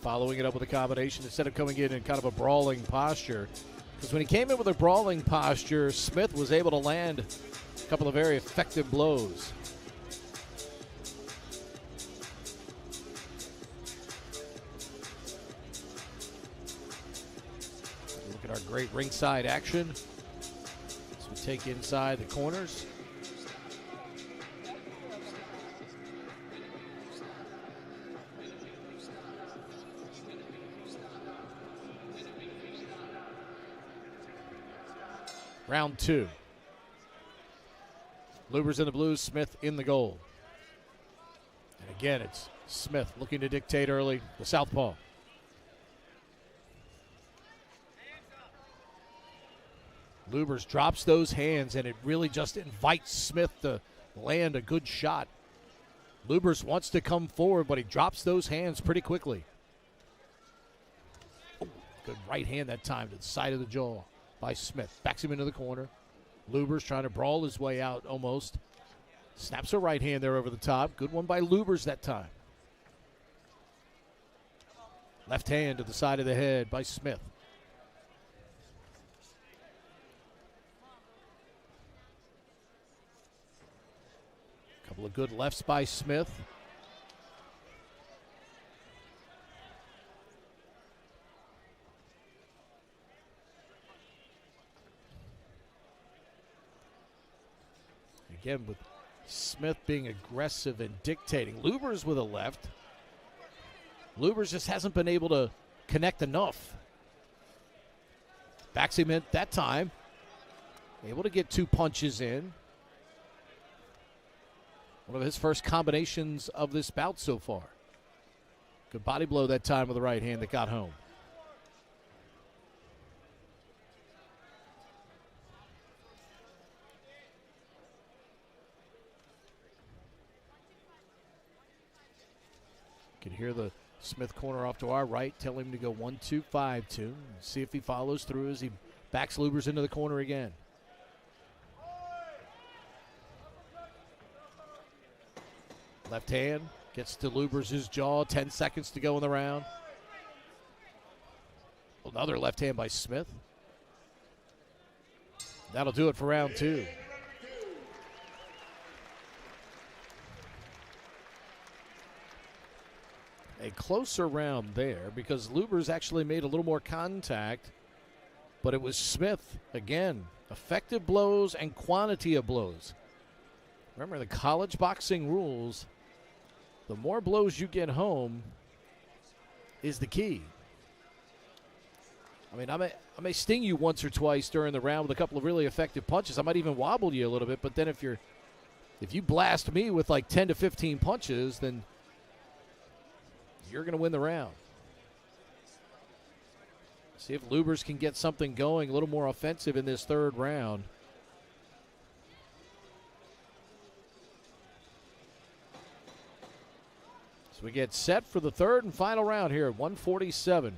[SPEAKER 1] following it up with a combination instead of coming in kind of a brawling posture. Because when he came in with a brawling posture, Smith was able to land a couple of very effective blows. Look at our great ringside action as we take inside the corners. Round two. Luber's in the blues, Smith in the gold. And again, it's Smith looking to dictate early, the southpaw. Luber's drops those hands, and it really just invites Smith to land a good shot. Luber's wants to come forward, but he drops those hands pretty quickly. Oh, good right hand that time to the side of the jaw by Smith. Backs him into the corner. Luber's trying to brawl his way out almost. Snaps a right hand there over the top. Good one by Luber's that time. Left hand to the side of the head by Smith. Couple of good lefts by Smith. Again, with Smith being aggressive and dictating. Luber's with a left. Luber's just hasn't been able to connect enough. Backs him in that time. Able to get two punches in. One of his first combinations of this bout so far. Good body blow that time with the right hand that got home. You can hear the Smith corner off to our right, tell him to go 1-2-5-2. See if he follows through as he backs Luber's into the corner again. Left hand gets to Luber's jaw. 10 seconds to go in the round. Another left hand by Smith. That'll do it for round two. A closer round there because Luber's actually made a little more contact, but it was Smith, again, effective blows and quantity of blows. Remember the college boxing rules, the more blows you get home is the key. I mean, I may sting you once or twice during the round with a couple of really effective punches. I might even wobble you a little bit, but then if you blast me with like 10 to 15 punches, then you're going to win the round. See if Luber's can get something going, a little more offensive in this third round. So we get set for the third and final round here at 147.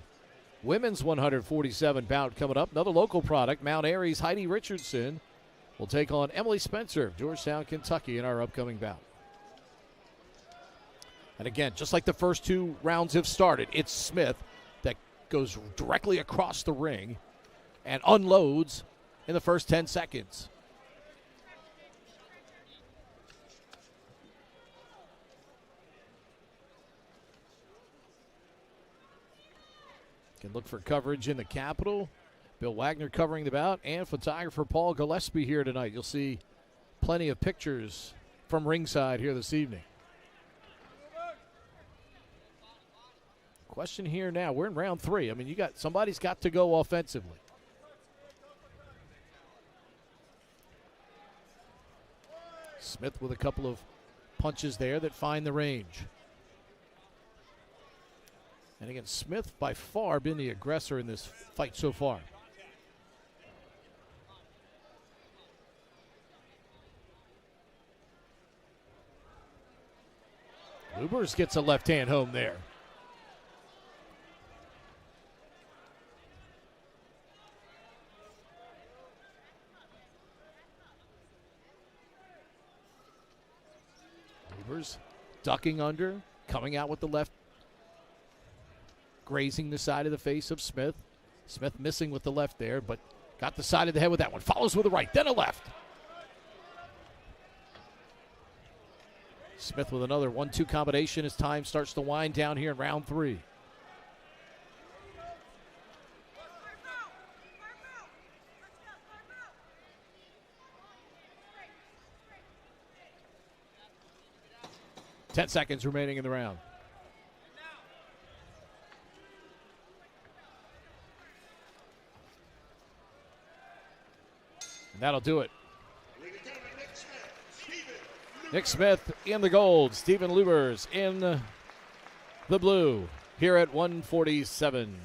[SPEAKER 1] Women's 147 bout coming up. Another local product, Mount Airy's Heidi Richardson will take on Emily Spencer of Georgetown, Kentucky in our upcoming bout. And again, just like the first two rounds have started, it's Smith that goes directly across the ring and unloads in the first 10 seconds. Can look for coverage in the Capitol. Bill Wagner covering the bout, and photographer Paul Gillespie here tonight. You'll see plenty of pictures from ringside here this evening. Question here now, we're in round 3. I mean, somebody's got to go offensively. Smith with a couple of punches there that find the range. And again, Smith by far been the aggressor in this fight so far. Lubers gets a left hand home there. Lubers ducking under, coming out with the left, grazing the side of the face of Smith. Smith missing with the left there, but got the side of the head with that one. Follows with a right, then a left. Smith with another 1-2 combination as time starts to wind down here in round 3. Ten seconds remaining in the round. And that'll do it. Nick Smith in the gold, Stephen Lubers in the blue, here at 147.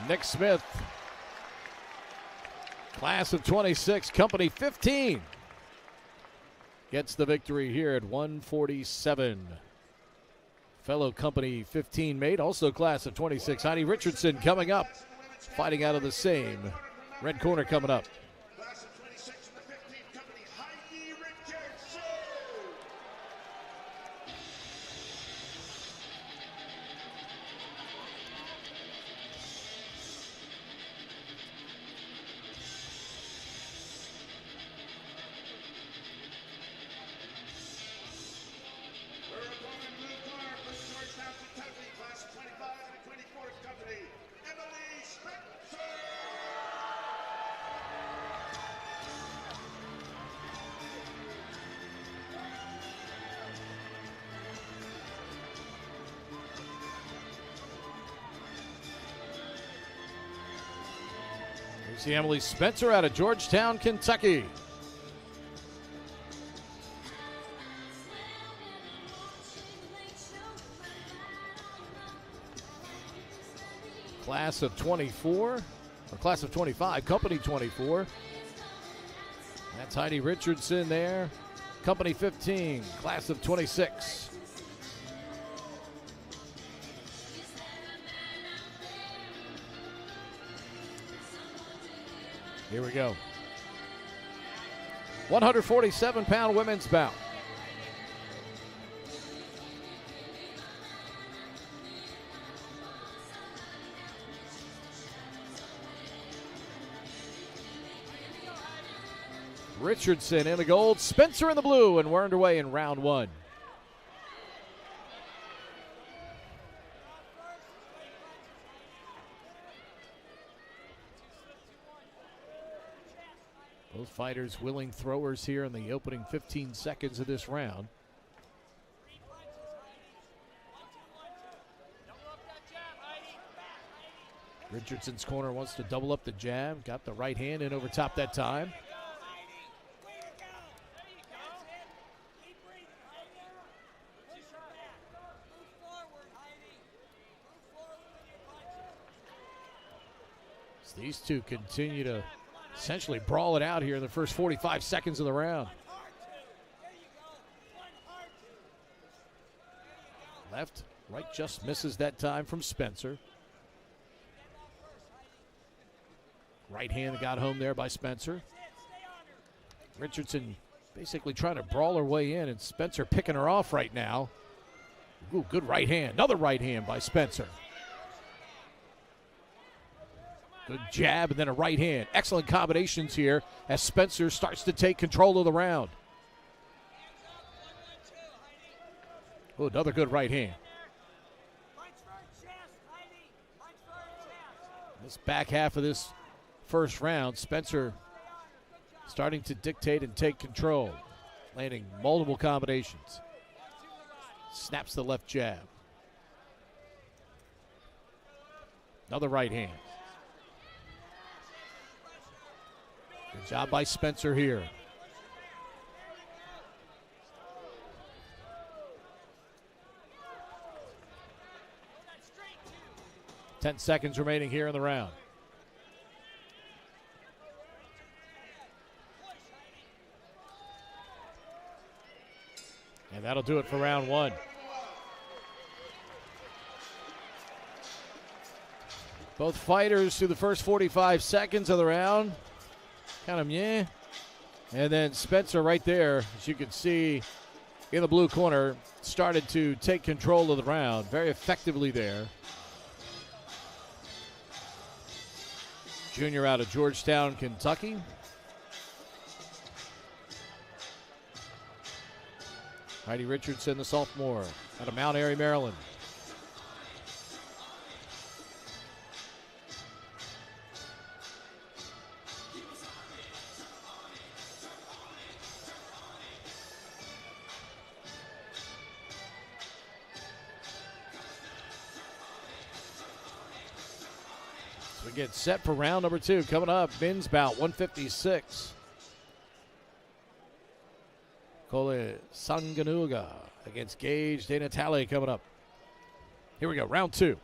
[SPEAKER 1] Nick Smith, class of 26, company 15, gets the victory here at 147. Fellow company 15 mate, also class of 26, Heidi Richardson coming up, fighting out of the same red corner coming up.
[SPEAKER 2] Class of 26 in the 15 company, Heidi Richardson. Her opponent, blue corner, from Georgetown, Kentucky, class of 25 in the 24th company, Emily Spencer.
[SPEAKER 1] Here's the Emily Spencer out of Georgetown, Kentucky. Class of 24, or class of 25, company 24. That's Heidi Richardson there. Company 15, class of 26. Here we go. 147-pound women's bout. Richardson in the gold, Spencer in the blue, and we're underway in round 1. Both fighters willing throwers here in the opening 15 seconds of this round. Richardson's corner wants to double up the jab, got the right hand in over top that time. These two continue to essentially brawl it out here in the first 45 seconds of the round. Left Right just misses that time from Spencer. Right hand got home there by Spencer. Richardson basically trying to brawl her way in, and Spencer picking her off right now. Ooh, good right hand. Another right hand by Spencer. Good jab and then a right hand. Excellent combinations here as Spencer starts to take control of the round. Oh, another good right hand. This back half of this first round, Spencer starting to dictate and take control, landing multiple combinations. Snaps the left jab. Another right hand. Good job by Spencer here. Ten seconds remaining here in the round. And that'll do it for round one. Both fighters through the first 45 seconds of the round. Kind of meh. And then Spencer right there, as you can see in the blue corner, started to take control of the round very effectively there. Junior out of Georgetown, Kentucky. Heidi Richardson, the sophomore, out of Mount Airy, Maryland. So we get set for round number two. Coming up, men's bout, 156. Cole Sanganuga against Gage De Natale coming up. Here we go, round two.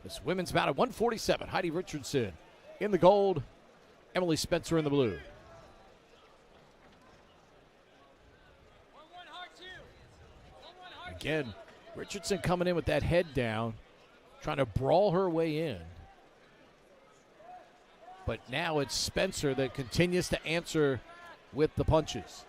[SPEAKER 1] This women's bout at 147. Heidi Richardson in the gold, Emily Spencer in the blue. Again, Richardson coming in with that head down, trying to brawl her way in. But now it's Spencer that continues to answer with the punches.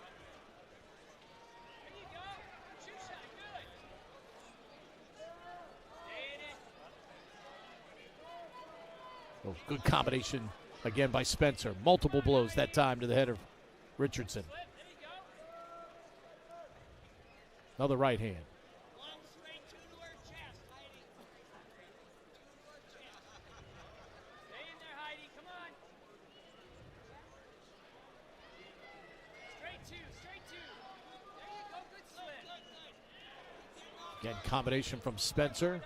[SPEAKER 1] Oh, good combination again by Spencer. Multiple blows that time to the head of Richardson. Another right hand. Again, combination from Spencer.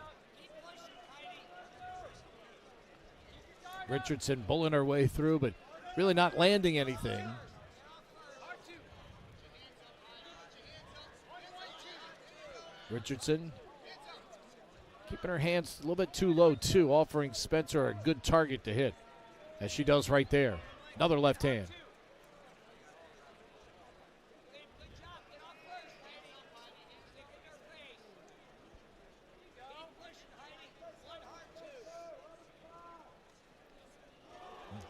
[SPEAKER 1] Richardson bulling her way through, but really not landing anything. Richardson keeping her hands a little bit too low, too, offering Spencer a good target to hit, as she does right there. Another left hand.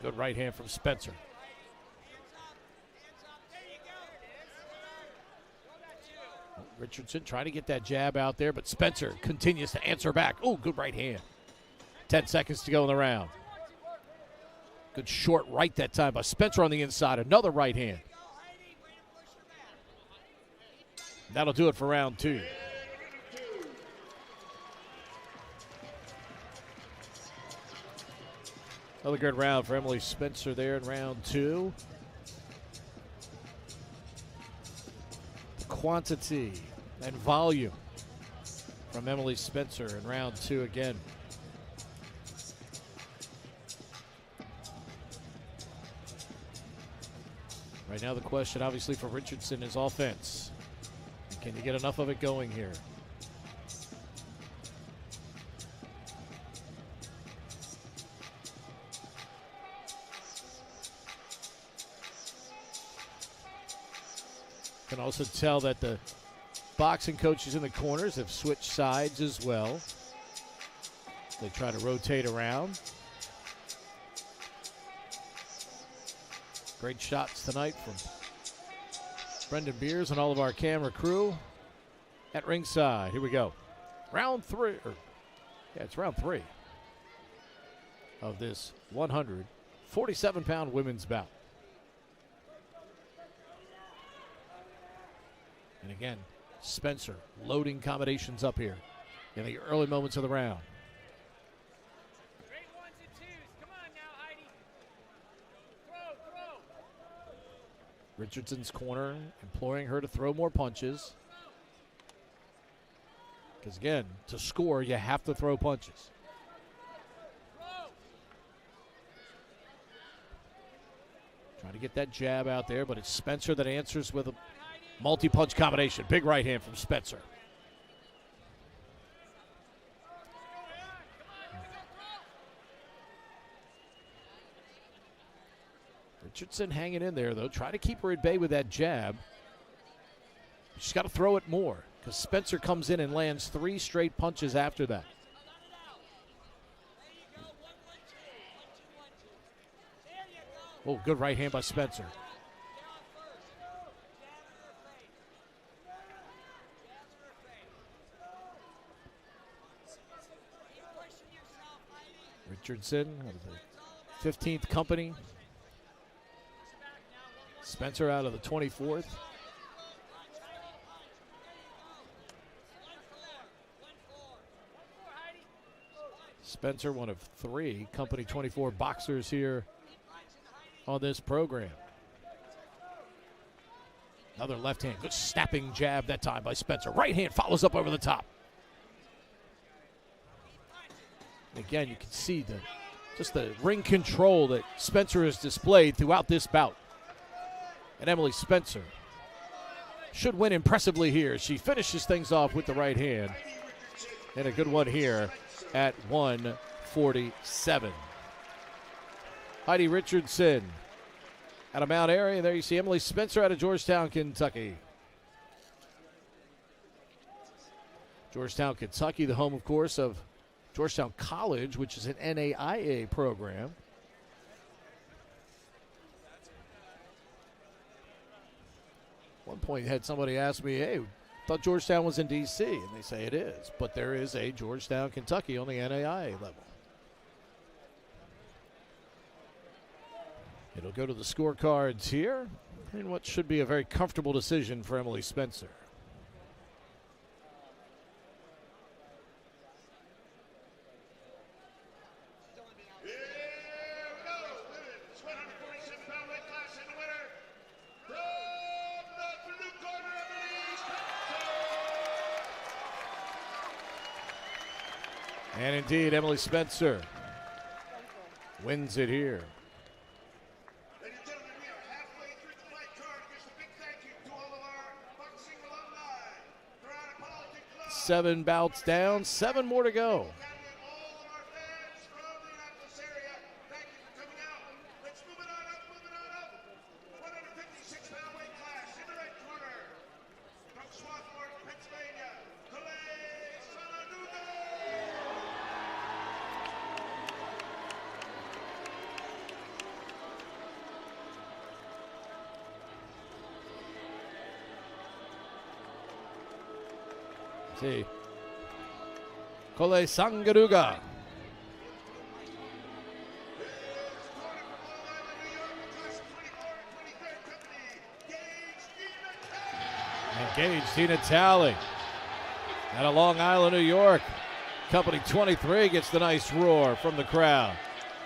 [SPEAKER 1] Good right hand from Spencer. Richardson trying to get that jab out there, but Spencer continues to answer back. Oh, good right hand. 10 seconds to go in the round. Good short right that time by Spencer on the inside. Another right hand. That'll do it for round two. Another good round for Emily Spencer there in round two. The quantity and volume from Emily Spencer in round two again. Right now the question obviously for Richardson is offense. Can you get enough of it going here? Can also tell that the boxing coaches in the corners have switched sides as well. They try to rotate around. Great shots tonight from Brendan Beers and all of our camera crew at ringside. Here we go. Round 3. It's round 3 of this 147-pound women's bout. And again, Spencer loading combinations up here in the early moments of the round.
[SPEAKER 4] Great ones and twos. Come on now, Heidi. Throw.
[SPEAKER 1] Richardson's corner imploring her to throw more punches. Because again, to score, you have to throw punches. Trying to get that jab out there, but it's Spencer that answers with a multi-punch combination. Big right hand from Spencer. Richardson hanging in there, though. Try to keep her at bay with that jab. She's got to throw it more because Spencer comes in and lands 3 straight punches after that. Oh, good right hand by Spencer. Richardson of the 15th company. Spencer out of the 24th. Spencer, one of 3 company 24 boxers here on this program. Another left hand, good snapping jab that time by Spencer. Right hand follows up over the top. Again, you can see just the ring control that Spencer has displayed throughout this bout. And Emily Spencer should win impressively here. She finishes things off with the right hand. And a good one here at 147. Heidi Richardson out of Mount Airy. And there you see Emily Spencer out of Georgetown, Kentucky. Georgetown, Kentucky, the home, of course, of Georgetown College, which is an NAIA program. One point had somebody ask me, hey, thought Georgetown was in D.C., and they say it is. But there is a Georgetown, Kentucky on the NAIA level. It'll go to the scorecards here in what should be a very comfortable decision for Emily Spencer. And indeed, Emily Spencer wins it here.
[SPEAKER 2] Ladies and gentlemen, we are halfway through the fight card. Just a big thank you to all of our boxing alumni. Throughout Apology Club.
[SPEAKER 1] 7 bouts down, 7 more to go.
[SPEAKER 2] All of our fans from the Indianapolis area, thank you for coming out. Let's move it on up. 156-pound weight class in the red corner. From Swarthmore, Pennsylvania, Calais Saladuga.
[SPEAKER 1] See, Kole Sangaruga. Engaged Tina Talley out of Long Island, New York. Company 23 gets the nice roar from the crowd.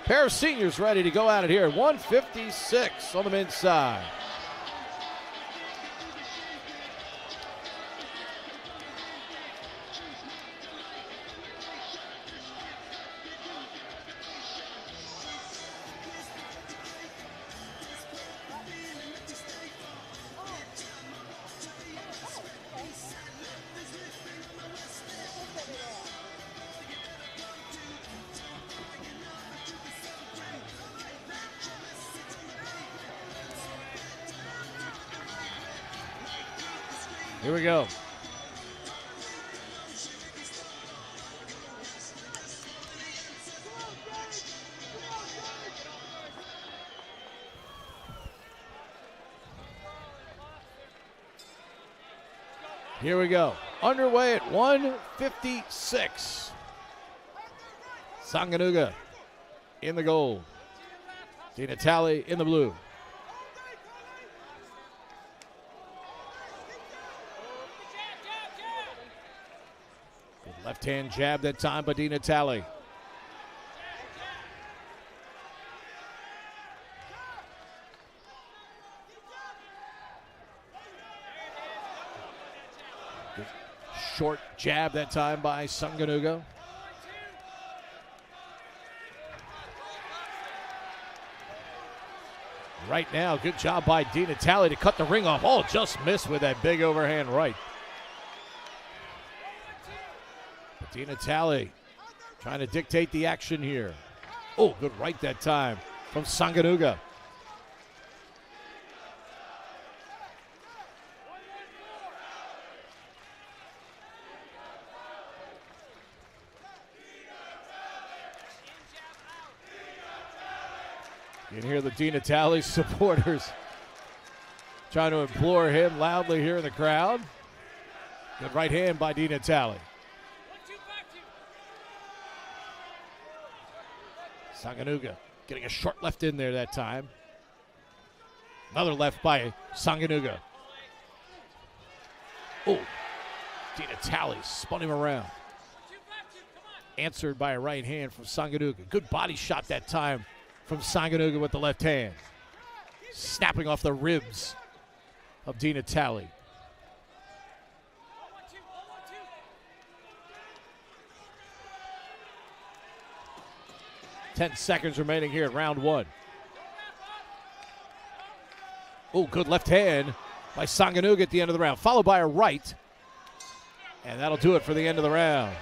[SPEAKER 1] Pair of seniors ready to go at it here. 156 on the men's side. Here we go. Here we go. Underway at 1:56. Sanganuga in the gold. Di Natale in the blue. Good left-hand jab that time by Di Natale. Good short jab that time by Sanganuga. Right now, good job by Di Natale to cut the ring off. Oh, just missed with that big overhand right. But Di Natale trying to dictate the action here. Oh, good right that time from Sanganuga. You can hear the Di Natale supporters trying to implore him loudly here in the crowd. Good right hand by Di Natale. Sanganuga getting a short left in there that time. Another left by Sanganuga. Oh, Di Natale spun him around. Answered by a right hand from Sanganuga. Good body shot that time from Sanganuga with the left hand. Snapping off the ribs of Di Natale. Ten seconds remaining here in round one. Oh, good left hand by Sanganuga at the end of the round, followed by a right. And that'll do it for the end of the round.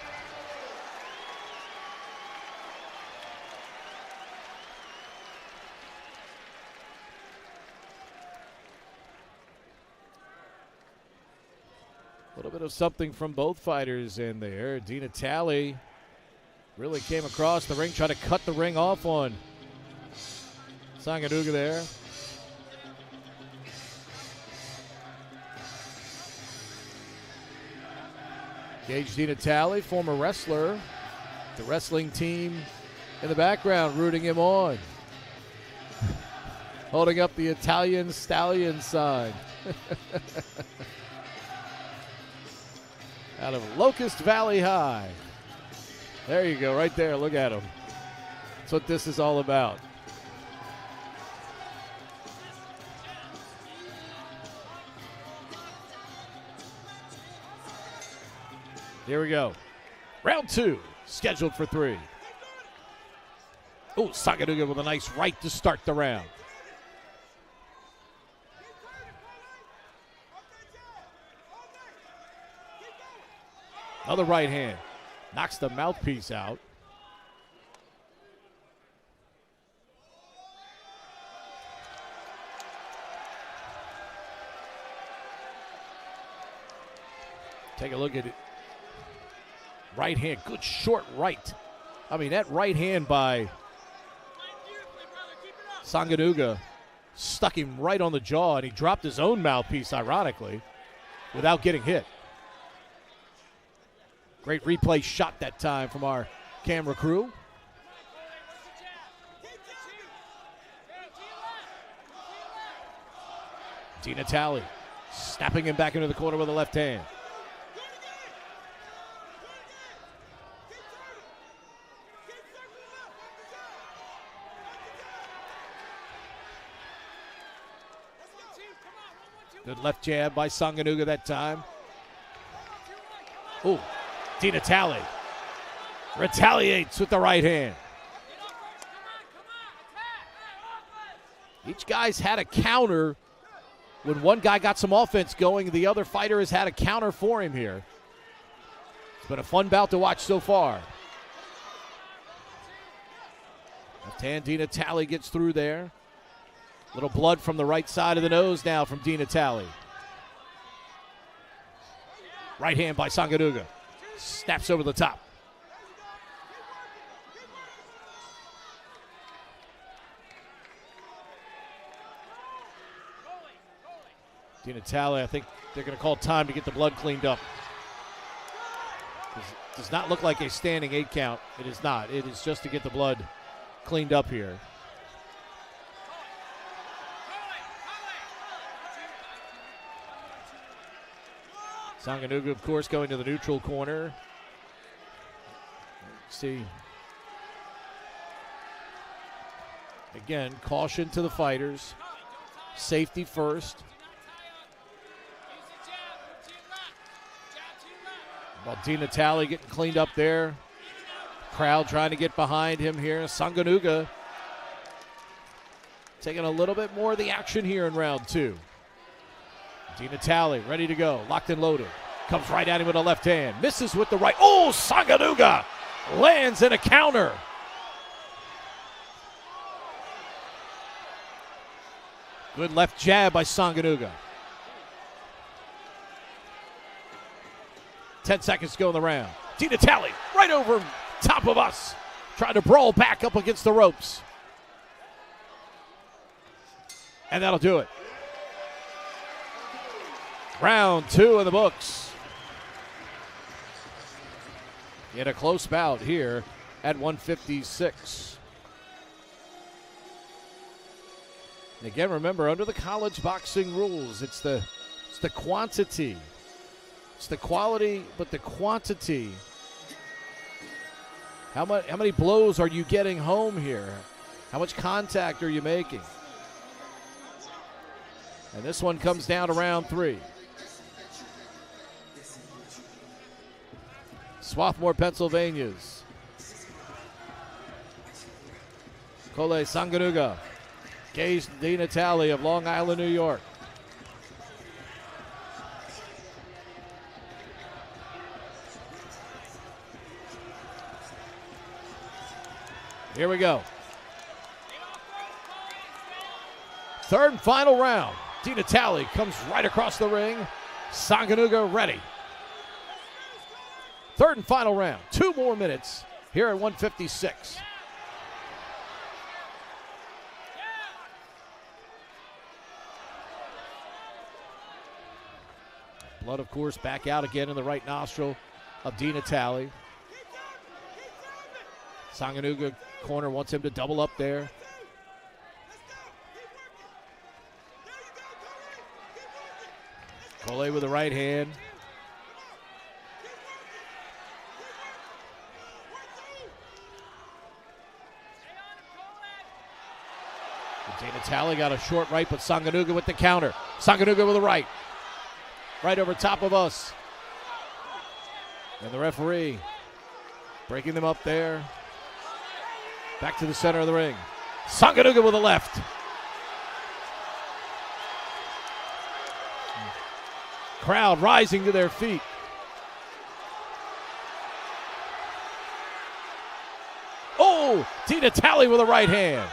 [SPEAKER 1] A little bit of something from both fighters in there. Di Natale really came across the ring, tried to cut the ring off on Sanganuga there. Gage Di Natale, former wrestler. The wrestling team in the background rooting him on. Holding up the Italian Stallion sign. Out of Locust Valley High. There you go, right there. Look at him. That's what this is all about. Here we go. Round two, scheduled for 3. Oh, Sanganuga with a nice right to start the round. Another right hand. Knocks the mouthpiece out. Take a look at it. Right hand. Good short right. I mean, that right hand by Sanganuga stuck him right on the jaw, and he dropped his own mouthpiece, ironically, without getting hit. Great replay shot that time from our camera crew. Di Natale snapping him back into the corner with a left hand. Good left jab by Sanganuga that time. Oh, Di Natale retaliates with the right hand. Each guy's had a counter. When one guy got some offense going, the other fighter has had a counter for him here. It's been a fun bout to watch so far. Left hand, Di Natale gets through there. Little blood from the right side of the nose now from Di Natale. Right hand by Sanganuga. Snaps over the top. Di Natale, I think they're going to call time to get the blood cleaned up. Does not look like a standing 8 count. It is not. It is just to get the blood cleaned up here. Sanganuga, of course, going to the neutral corner. Let's see. Again, caution to the fighters. Safety first. Well, Di Natale getting cleaned up there. Crowd trying to get behind him here. Sanganuga taking a little bit more of the action here in round 2. Di Natale ready to go, locked and loaded. Comes right at him with a left hand. Misses with the right. Oh, Sanganuga lands in a counter. Good left jab by Sanganuga. 10 seconds to go in the round. Di Natale right over top of us. Trying to brawl back up against the ropes. And that'll do it. Round 2 in the books. In a close bout here at 156. And again, remember, under the college boxing rules, it's the quantity. It's the quality, but the quantity. How many blows are you getting home here? How much contact are you making? And this one comes down to round 3. Swarthmore, Pennsylvania's Cole Sanganuga. Gage Di Natale of Long Island, New York. Here we go. Third and final round. Di Natale comes right across the ring. Sanganuga ready. Third and final round. 2 more minutes here at 156. Blood, of course, back out again in the right nostril of Di Natale. Sanganuga corner wants him to double up there. Cole with the right hand. Di Natale got a short right, but Sanganuga with the counter. Sanganuga with the right. Right over top of us. And the referee breaking them up there. Back to the center of the ring. Sanganuga with the left. Crowd rising to their feet. Oh, Di Natale with a right hand.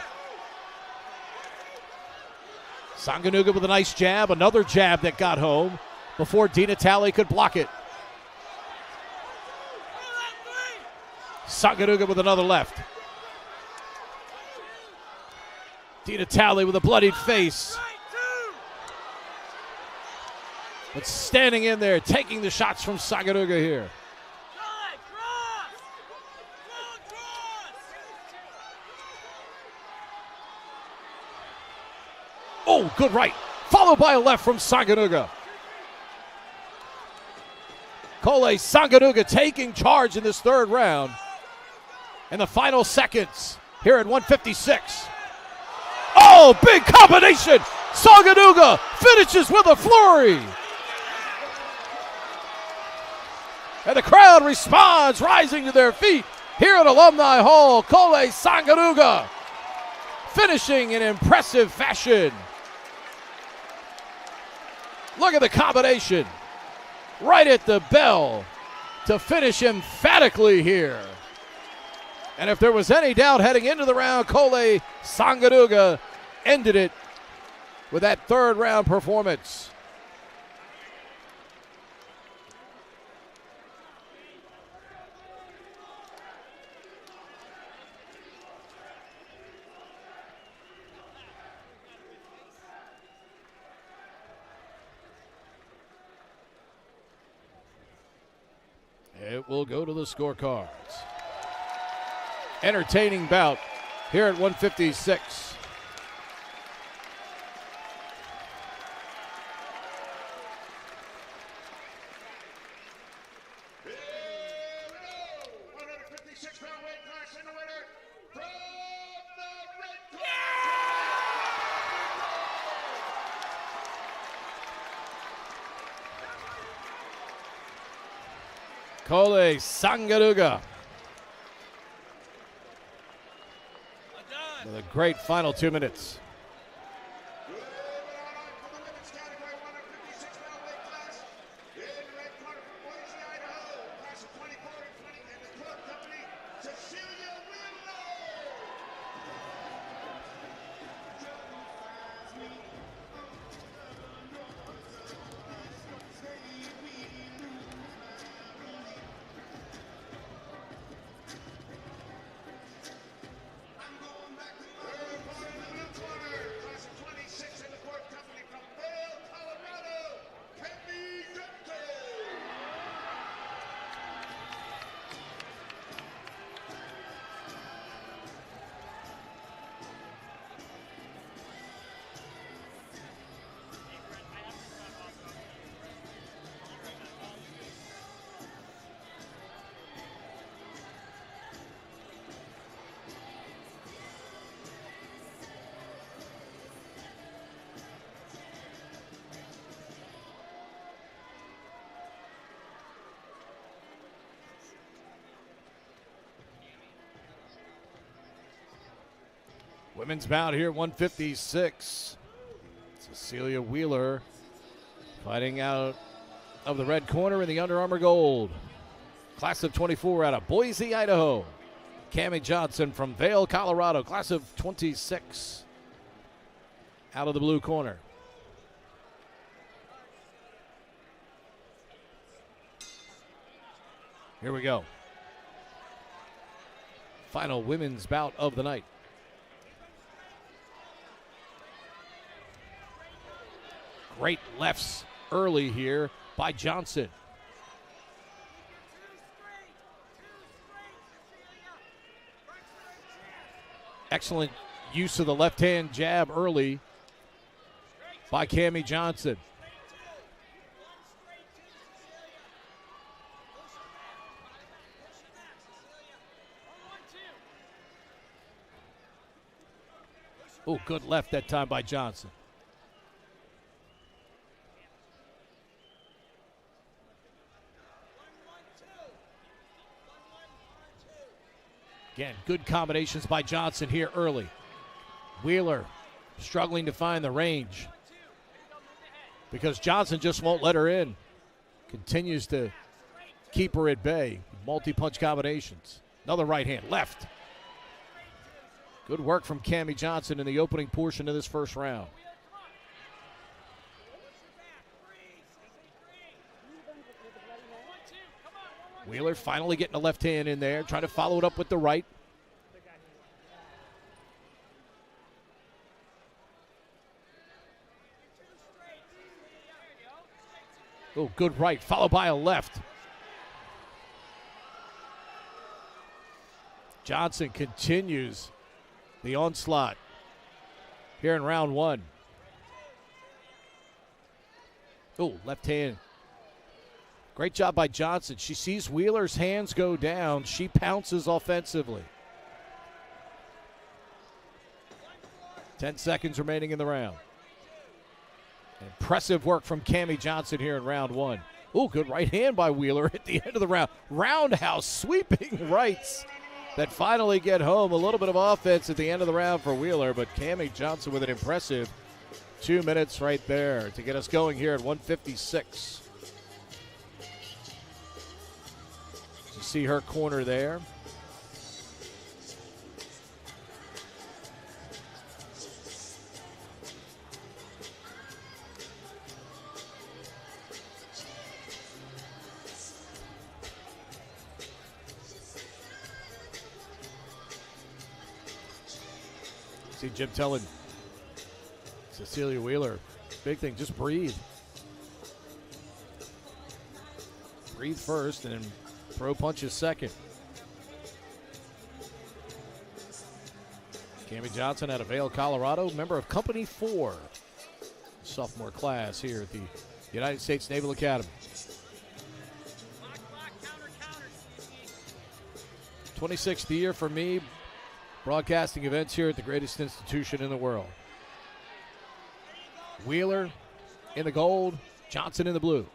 [SPEAKER 1] Sanganuga with a nice jab, another jab that got home before Di Natale could block it. Sanganuga with another left. Di Natale with a bloodied face. But standing in there, taking the shots from Sanganuga here. Oh, good right. Followed by a left from Sanganuga. Cole Sanganuga taking charge in this third round. In the final seconds here at 156. Oh, big combination. Sanganuga finishes with a flurry. And the crowd responds, rising to their feet here at Alumni Hall. Cole Sanganuga finishing in impressive fashion. Look at the combination. Right at the bell to finish emphatically here. And if there was any doubt heading into the round, Cole Sanganuga ended it with that third round performance. It will go to the scorecards. Entertaining bout here at 156. Kole Sangaruga with a great final 2 minutes. Women's bout here, 156. Cecilia Wheeler fighting out of the red corner in the Under Armour gold. Class of 24 out of Boise, Idaho. Cammie Johnson from Vail, Colorado. Class of 26 out of the blue corner. Here we go. Final women's bout of the night. Great lefts early here by Johnson. Excellent use of the left-hand jab early by Cammie Johnson. Oh, good left that time by Johnson. Again, good combinations by Johnson here early. Wheeler struggling to find the range because Johnson just won't let her in. Continues to keep her at bay. Multi-punch combinations. Another right hand, left. Good work from Cammie Johnson in the opening portion of this first round. Wheeler finally getting the left hand in there, trying to follow it up with the right. Oh, good right, followed by a left. Johnson continues the onslaught here in round one. Oh, left hand. Great job by Johnson. She sees Wheeler's hands go down. She pounces offensively. 10 seconds remaining in the round. Impressive work from Cammie Johnson here in round one. Oh, good right hand by Wheeler at the end of the round. Roundhouse sweeping rights that finally get home. A little bit of offense at the end of the round for Wheeler, but Cammie Johnson with an impressive 2 minutes right there to get us going here at 156. You see her corner there. See Jim telling Cecilia Wheeler, big thing, just breathe. Breathe first and then throw punch is second. Cammie Johnson out of Vail, Colorado, member of Company 4, sophomore class here at the United States Naval Academy. 26th year for me, broadcasting events here at the greatest institution in the world. Wheeler in the gold, Johnson in the blue.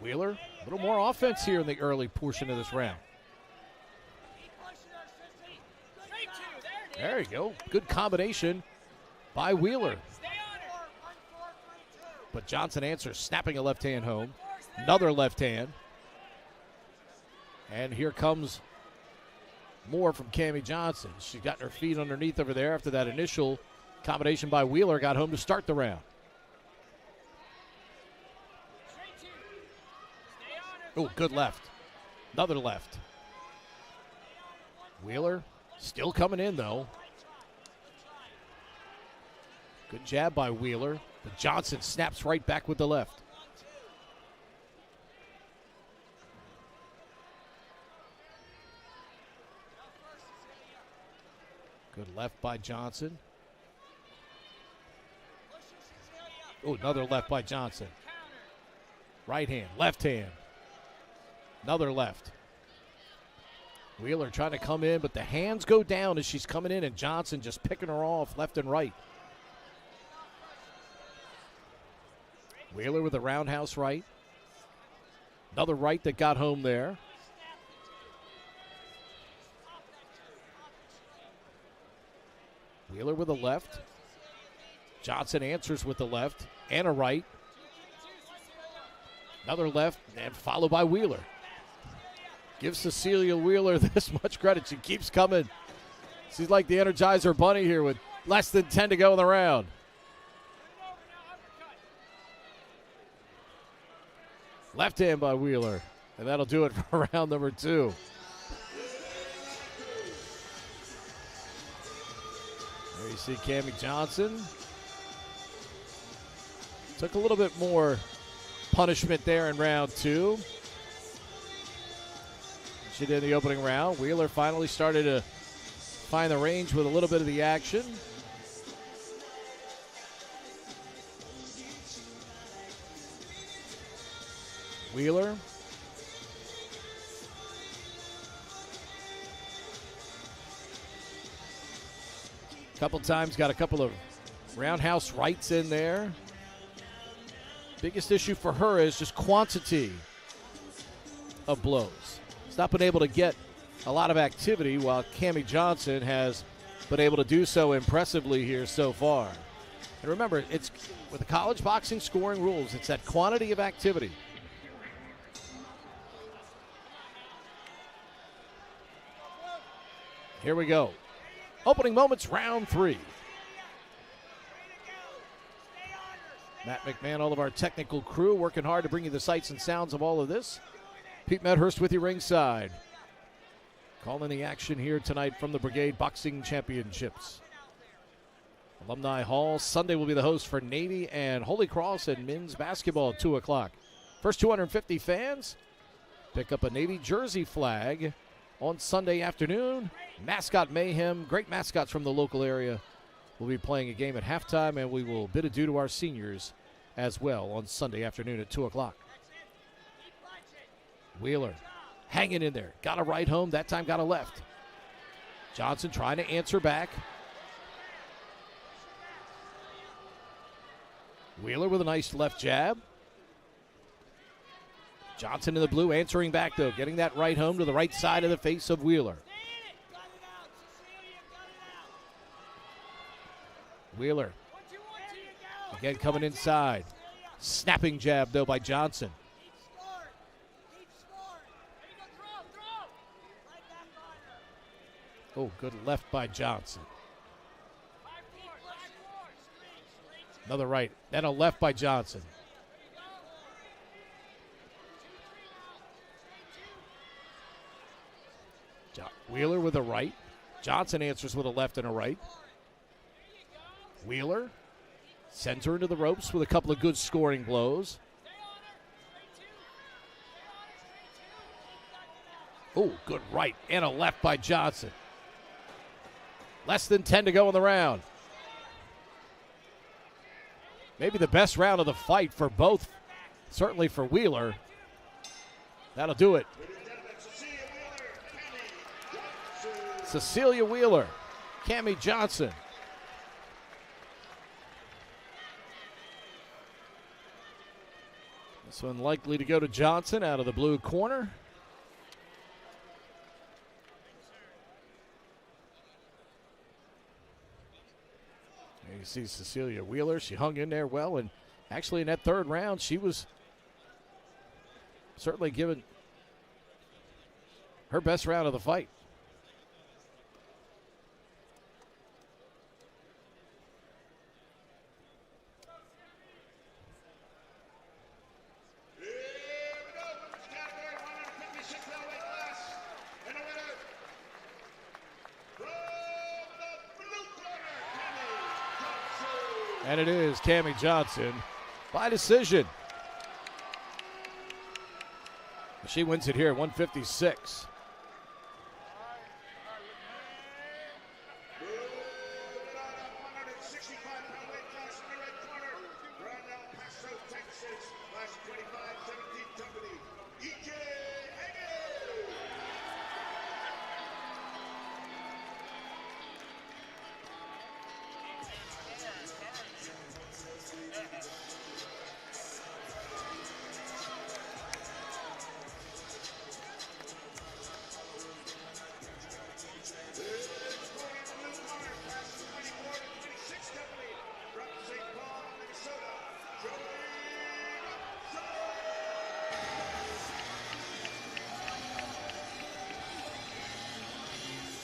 [SPEAKER 1] Wheeler, a little more offense here in the early portion of this round. There you go. Good combination by Wheeler. But Johnson answers, snapping a left hand home. Another left hand. And here comes more from Cammie Johnson. She got her feet underneath over there after that initial combination by Wheeler got home to start the round. Oh, good left. Another left. Wheeler still coming in, though. Good jab by Wheeler. But Johnson snaps right back with the left. Good left by Johnson. Oh, another left by Johnson. Right hand, left hand. Another left. Wheeler trying to come in, but the hands go down as she's coming in, and Johnson just picking her off left and right. Wheeler with a roundhouse right. Another right that got home there. Wheeler with a left. Johnson answers with the left and a right. Another left and followed by Wheeler. Give Cecilia Wheeler this much credit. She keeps coming. She's like the Energizer Bunny here with less than 10 to go in the round. Left hand by Wheeler. And that'll do it for round number 2. There you see Cammie Johnson. Took a little bit more punishment there in round 2. She did in the opening round. Wheeler finally started to find the range with a little bit of the action. Wheeler. Couple times got a couple of roundhouse rights in there. Biggest issue for her is just quantity of blows. She's not been able to get a lot of activity, while Cammie Johnson has been able to do so impressively here so far. And remember, it's with the college boxing scoring rules, it's that quantity of activity. Here we go. Opening moments, round 3. Matt McMahon, all of our technical crew working hard to bring you the sights and sounds of all of this. Pete Medhurst with you ringside. Calling the action here tonight from the Brigade Boxing Championships. Alumni Hall. Sunday will be the host for Navy and Holy Cross and men's basketball at 2 o'clock. First 250 fans pick up a Navy jersey flag on Sunday afternoon. Mascot Mayhem, great mascots from the local area, will be playing a game at halftime, and we will bid adieu to our seniors as well on Sunday afternoon at 2 o'clock. Wheeler hanging in there. Got a right home. That time got a left. Johnson trying to answer back. Wheeler with a nice left jab. Johnson in the blue answering back, though. Getting that right home to the right side of the face of Wheeler. Wheeler again coming inside. Snapping jab, though, by Johnson. Oh, good left by Johnson. Another right, then a left by Johnson. Wheeler with a right. Johnson answers with a left and a right. Wheeler sends her into the ropes with a couple of good scoring blows. Oh, good right and a left by Johnson. Less than 10 to go in the round. Maybe the best round of the fight for both, certainly for Wheeler. That'll do it. Cecilia Wheeler, Cammie Johnson. This one likely to go to Johnson out of the blue corner. You see Cecilia Wheeler, she hung in there well, and actually in that third round, she was certainly given her best round of the fight. And it is Cammie Johnson by decision. She wins it here at 156.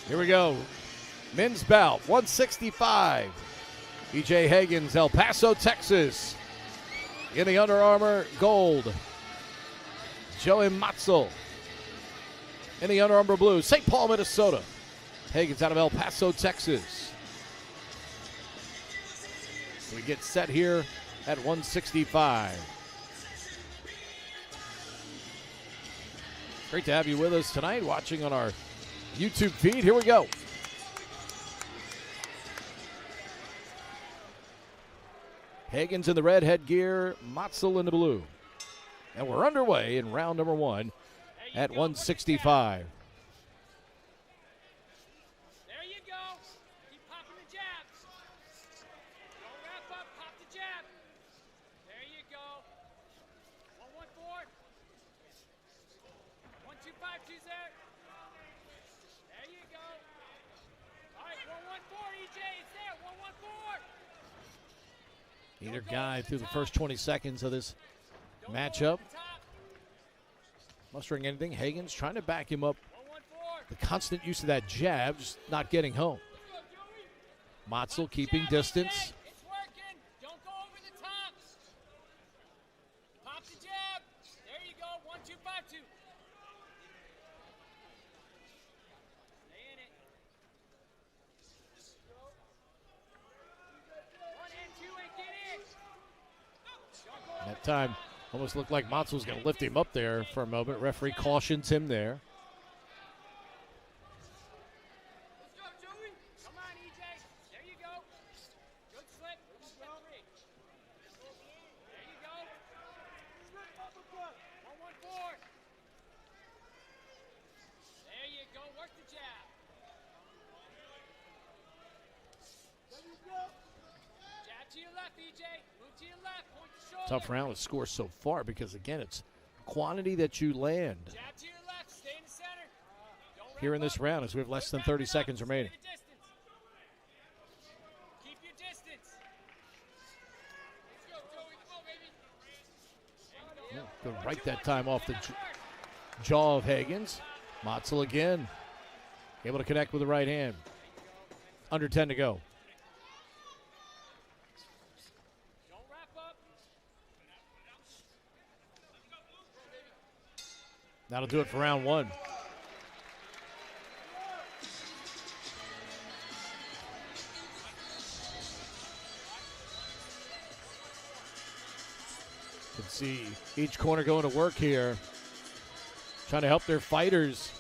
[SPEAKER 1] Here we go. Men's bout, 165. E.J. Higgins, El Paso, Texas. In the Under Armour gold, Joey Matzel. In the Under Armour blue, St. Paul, Minnesota. Higgins out of El Paso, Texas. We get set here at 165. Great to have you with us tonight, watching on our YouTube feed. Here we go. Higgins in the red headgear, Matzel in the blue. And we're underway in round number one at 165.
[SPEAKER 4] There you go. Keep popping the jabs. Don't wrap up, pop the jab. There you go. 114. 1-2-5-2's there. There you go. All right, 114, EJ, it's there, 114.
[SPEAKER 1] Either guy through the first 20 seconds of this matchup mustering anything. Higgins trying to back him up. The constant use of that jab, just not getting home. Matzel keeping distance.
[SPEAKER 4] It's working. Don't go over the top. Pop the jab. There you go, 1-2-5-2. Stay in it. 1 and 2 and get in. Don't go over
[SPEAKER 1] That time almost looked like Matzel was going to lift him up there for a moment. Referee cautions him there.
[SPEAKER 4] Let's go, Joey. Come on, EJ. There you go. Good slip. Slip 3. There you go. 114. There you go. Work the jab. Jab to your left, EJ. Move to your left. Point the shoulder.
[SPEAKER 1] Tough round with scores so far because, again, it's quantity that you land
[SPEAKER 4] Jab to your left. Stay in the center. Don't
[SPEAKER 1] here
[SPEAKER 4] wrap
[SPEAKER 1] in this
[SPEAKER 4] up.
[SPEAKER 1] round as we have less than 30 seconds remaining.
[SPEAKER 4] Keep your distance. Keep your distance. Let's go, Joey. Come on, baby.
[SPEAKER 1] Good right that time off the jaw of Higgins. Matzel again, able to connect with the right hand. Under 10 to go.
[SPEAKER 4] Don't wrap up.
[SPEAKER 1] That'll do it for round one. You can see each corner going to work here, trying to help their fighters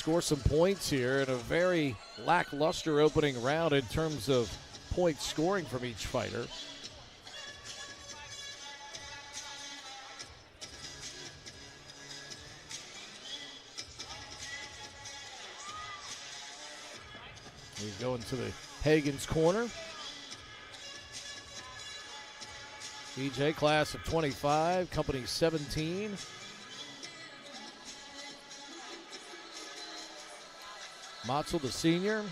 [SPEAKER 1] score some points here in a very lackluster opening round in terms of points scoring from each fighter. We go into the Hagen's corner. EJ, class of 25, company 17. Motzel, the senior,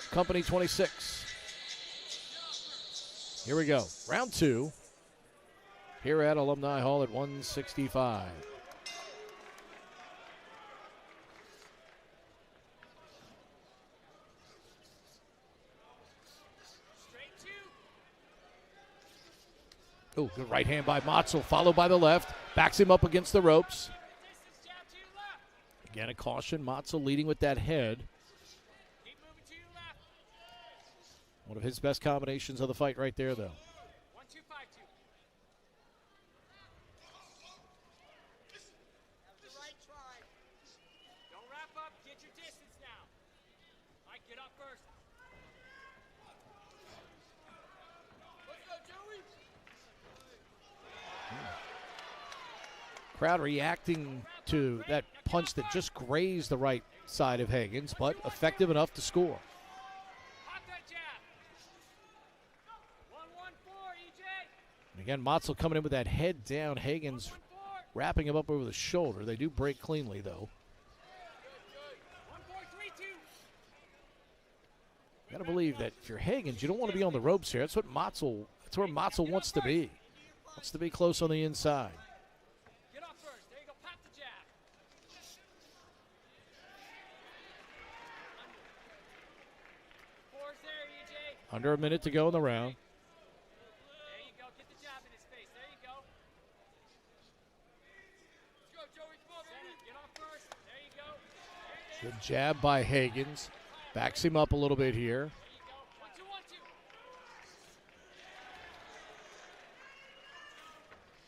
[SPEAKER 1] company 26. Here we go. Round 2 here at Alumni Hall at 165. Oh, good right hand by Motzel, followed by the left. Backs him up against the ropes. Again, a caution. Motzel leading with that head. One of his best combinations of the fight right there, though.
[SPEAKER 4] 1, 2, 5, 2. That was the right try. Don't wrap up. Get your distance now. All right, get up first. Let's go, Joey.
[SPEAKER 1] Crowd reacting to that punch that just grazed the right side of Hagen's, but effective enough to score.
[SPEAKER 4] Pop that jab. 1-1-4, EJ.
[SPEAKER 1] And again, Motzel coming in with that head down. Hagen's
[SPEAKER 4] 1-1-4.
[SPEAKER 1] wrapping him up over the shoulder. They do break cleanly, though.
[SPEAKER 4] 1-4-3-2.
[SPEAKER 1] Got to believe that if you're Hagen's, you don't want to be on the ropes here. That's what Motzel. That's where Motzel wants to be. Wants to be close on the inside.
[SPEAKER 4] Get off first. There you go. Pop the jab. Four's there, EJ.
[SPEAKER 1] Under a minute to go in the round.
[SPEAKER 4] There you go. Get the jab in his face. There you go. Let's go, Joey. Come on, baby. Get off first. There you go. There it is.
[SPEAKER 1] Good jab by Hagen's. Backs him up a little bit here.
[SPEAKER 4] There you go. 1-2-1-2.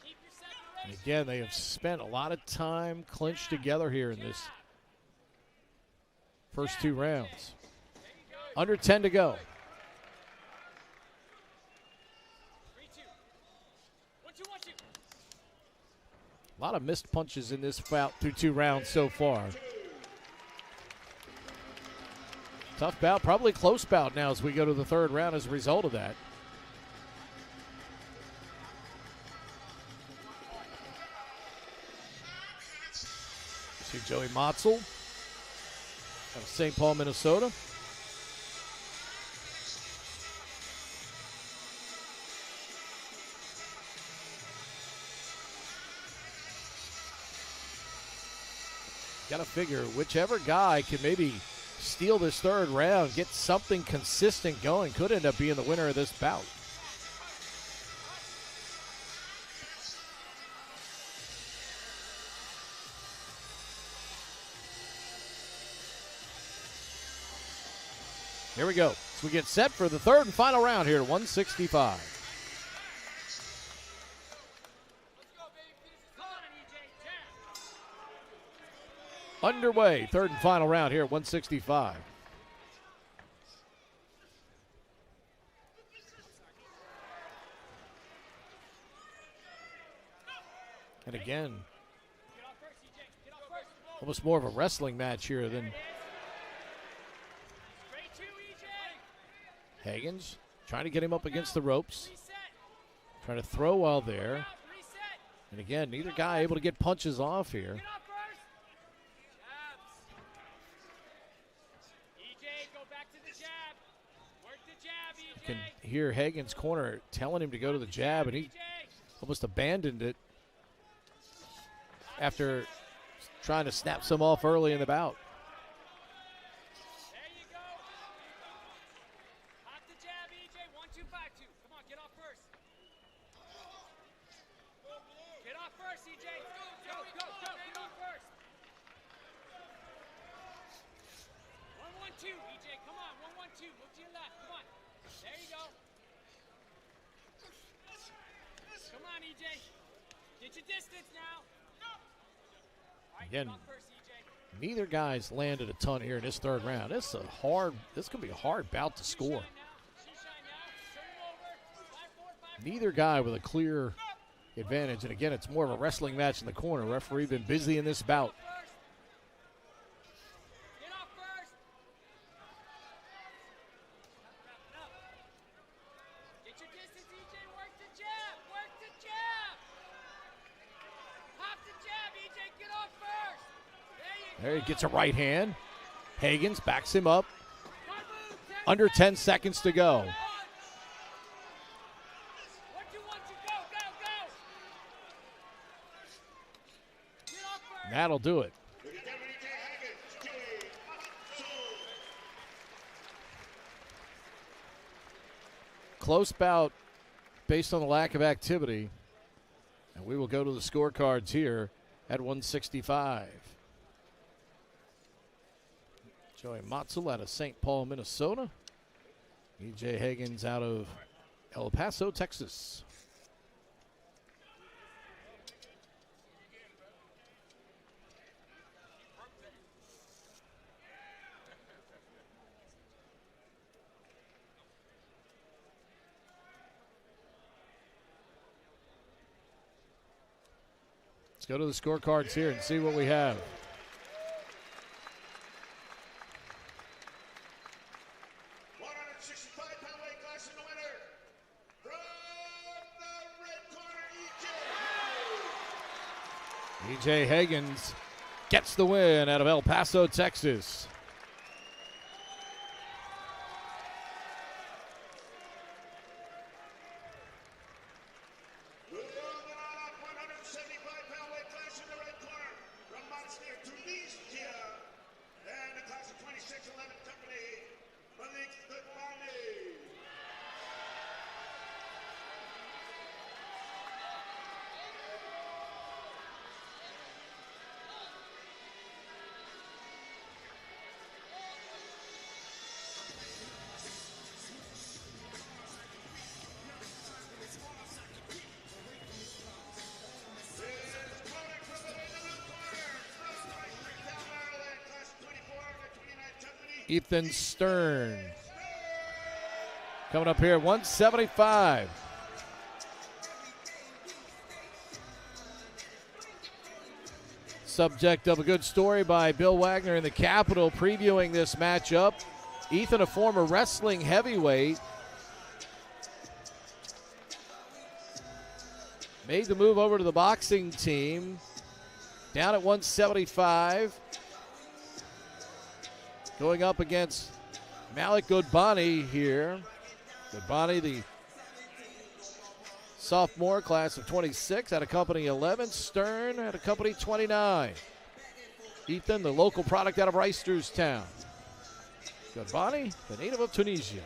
[SPEAKER 4] Keep your
[SPEAKER 1] And
[SPEAKER 4] separation.
[SPEAKER 1] again, they have spent a lot of time clinched together here in this first 2 rounds. Under 10 to go.
[SPEAKER 4] 3-2. 1-2-1-2.
[SPEAKER 1] A lot of missed punches in this bout through 2 rounds so far. Tough bout, probably close bout now as we go to the 3rd round as a result of that. See Joey Motzel out of St. Paul, Minnesota. Got to figure whichever guy can maybe steal this 3rd round, get something consistent going, could end up being the winner of this bout. Here we go. So we get set for the 3rd and final round here at 165.
[SPEAKER 4] Let's go, baby. Come on, EJ. Jab.
[SPEAKER 1] Underway, 3rd and final round here at 165. And again,
[SPEAKER 4] Get off first, EJ. Get off first.
[SPEAKER 1] almost more of a wrestling match here than
[SPEAKER 4] Straight 2, EJ.
[SPEAKER 1] Hagen's. Trying to get him up against the ropes.
[SPEAKER 4] Reset.
[SPEAKER 1] Trying to throw while there.
[SPEAKER 4] Out. Reset.
[SPEAKER 1] And again, neither guy able to get punches off here.
[SPEAKER 4] Get off first. Jabs. EJ, go back to the jab. Work the jab, EJ.
[SPEAKER 1] You can hear Hagen's corner telling him to go to the jab, and he
[SPEAKER 4] EJ.
[SPEAKER 1] almost abandoned it after trying to snap some off early in the bout.
[SPEAKER 4] There you go. Pop the jab, EJ. 1, 2, 5, 2. Come on, get off first. Get off first, EJ. Go, go, go. Get off first. 1-1-2, EJ. Come on, 1-1-2. Move to your left. Come on. There you go. Come on, EJ. Get your distance now. All right,
[SPEAKER 1] Again,
[SPEAKER 4] get off first, EJ.
[SPEAKER 1] Neither guy's landed a ton here in this third round. This could be a hard bout to score. Neither guy with a clear advantage. And again, it's more of a wrestling match in the corner. Referee been busy in this bout. There he gets a right hand. Hagens backs him up. Under 10 seconds to go. That'll do it. Close bout based on the lack of activity. And we will go to the scorecards here at 165. Joey Matzel out of St. Paul, Minnesota. E.J. Hagens out of El Paso, Texas. Let's go to the scorecards here and see what we have. E.J. Hagens gets the win out of El Paso, Texas. Ethan Stern coming up here at 175. Subject of a good story by Bill Wagner in the Capitol previewing this matchup. Ethan, a former wrestling heavyweight, made the move over to the boxing team, down at 175. Going up against Malik Godbani here. Godbani, the sophomore class of 26, out of company 11. Stern out of company 29. Ethan, the local product out of Reisterstown. Godbani, the native of Tunisia.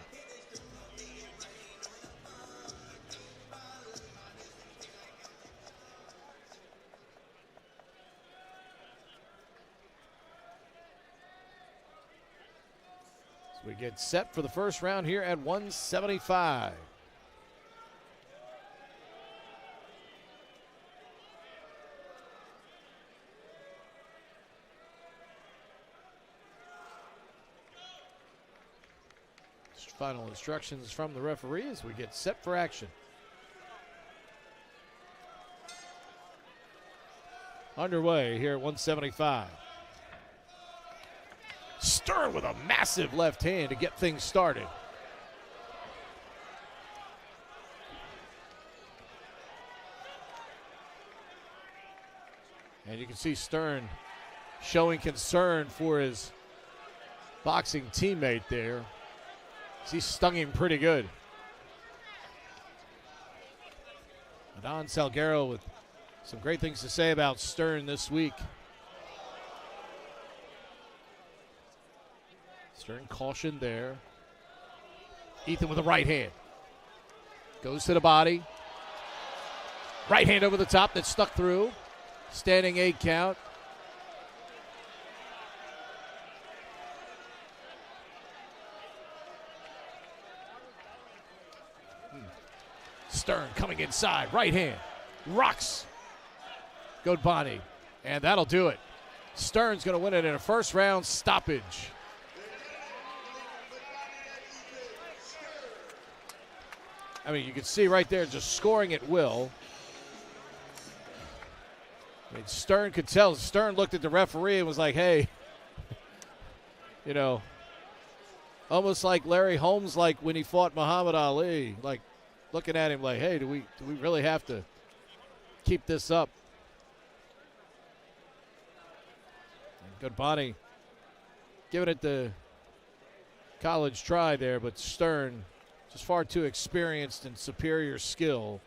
[SPEAKER 1] We get set for the first round here at 175. Final instructions from the referee as we get set for action. Underway here at 175. Stern with a massive left hand to get things started. And you can see Stern showing concern for his boxing teammate there. He stung him pretty good. Don Salguero with some great things to say about Stern this week. Stern cautioned there. Ethan with a right hand. Goes to the body. Right hand over the top that stuck through. Standing 8 count. Stern coming inside. Right hand. Rocks Godbani. And that'll do it. Stern's going to win it in a first-round stoppage. I mean, you can see right there just scoring at will. I mean, Stern could tell. Stern looked at the referee and was like, hey, you know, almost like Larry Holmes, like when he fought Muhammad Ali, like looking at him like, hey, do we really have to keep this up? Good Bonnie giving it the college try there, but Stern just far too experienced and superior skill.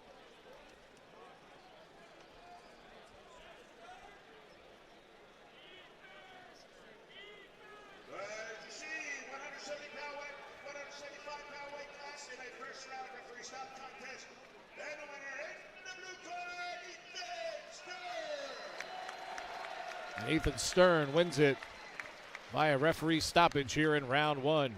[SPEAKER 1] Ethan Stern wins it by a referee stoppage here in round one.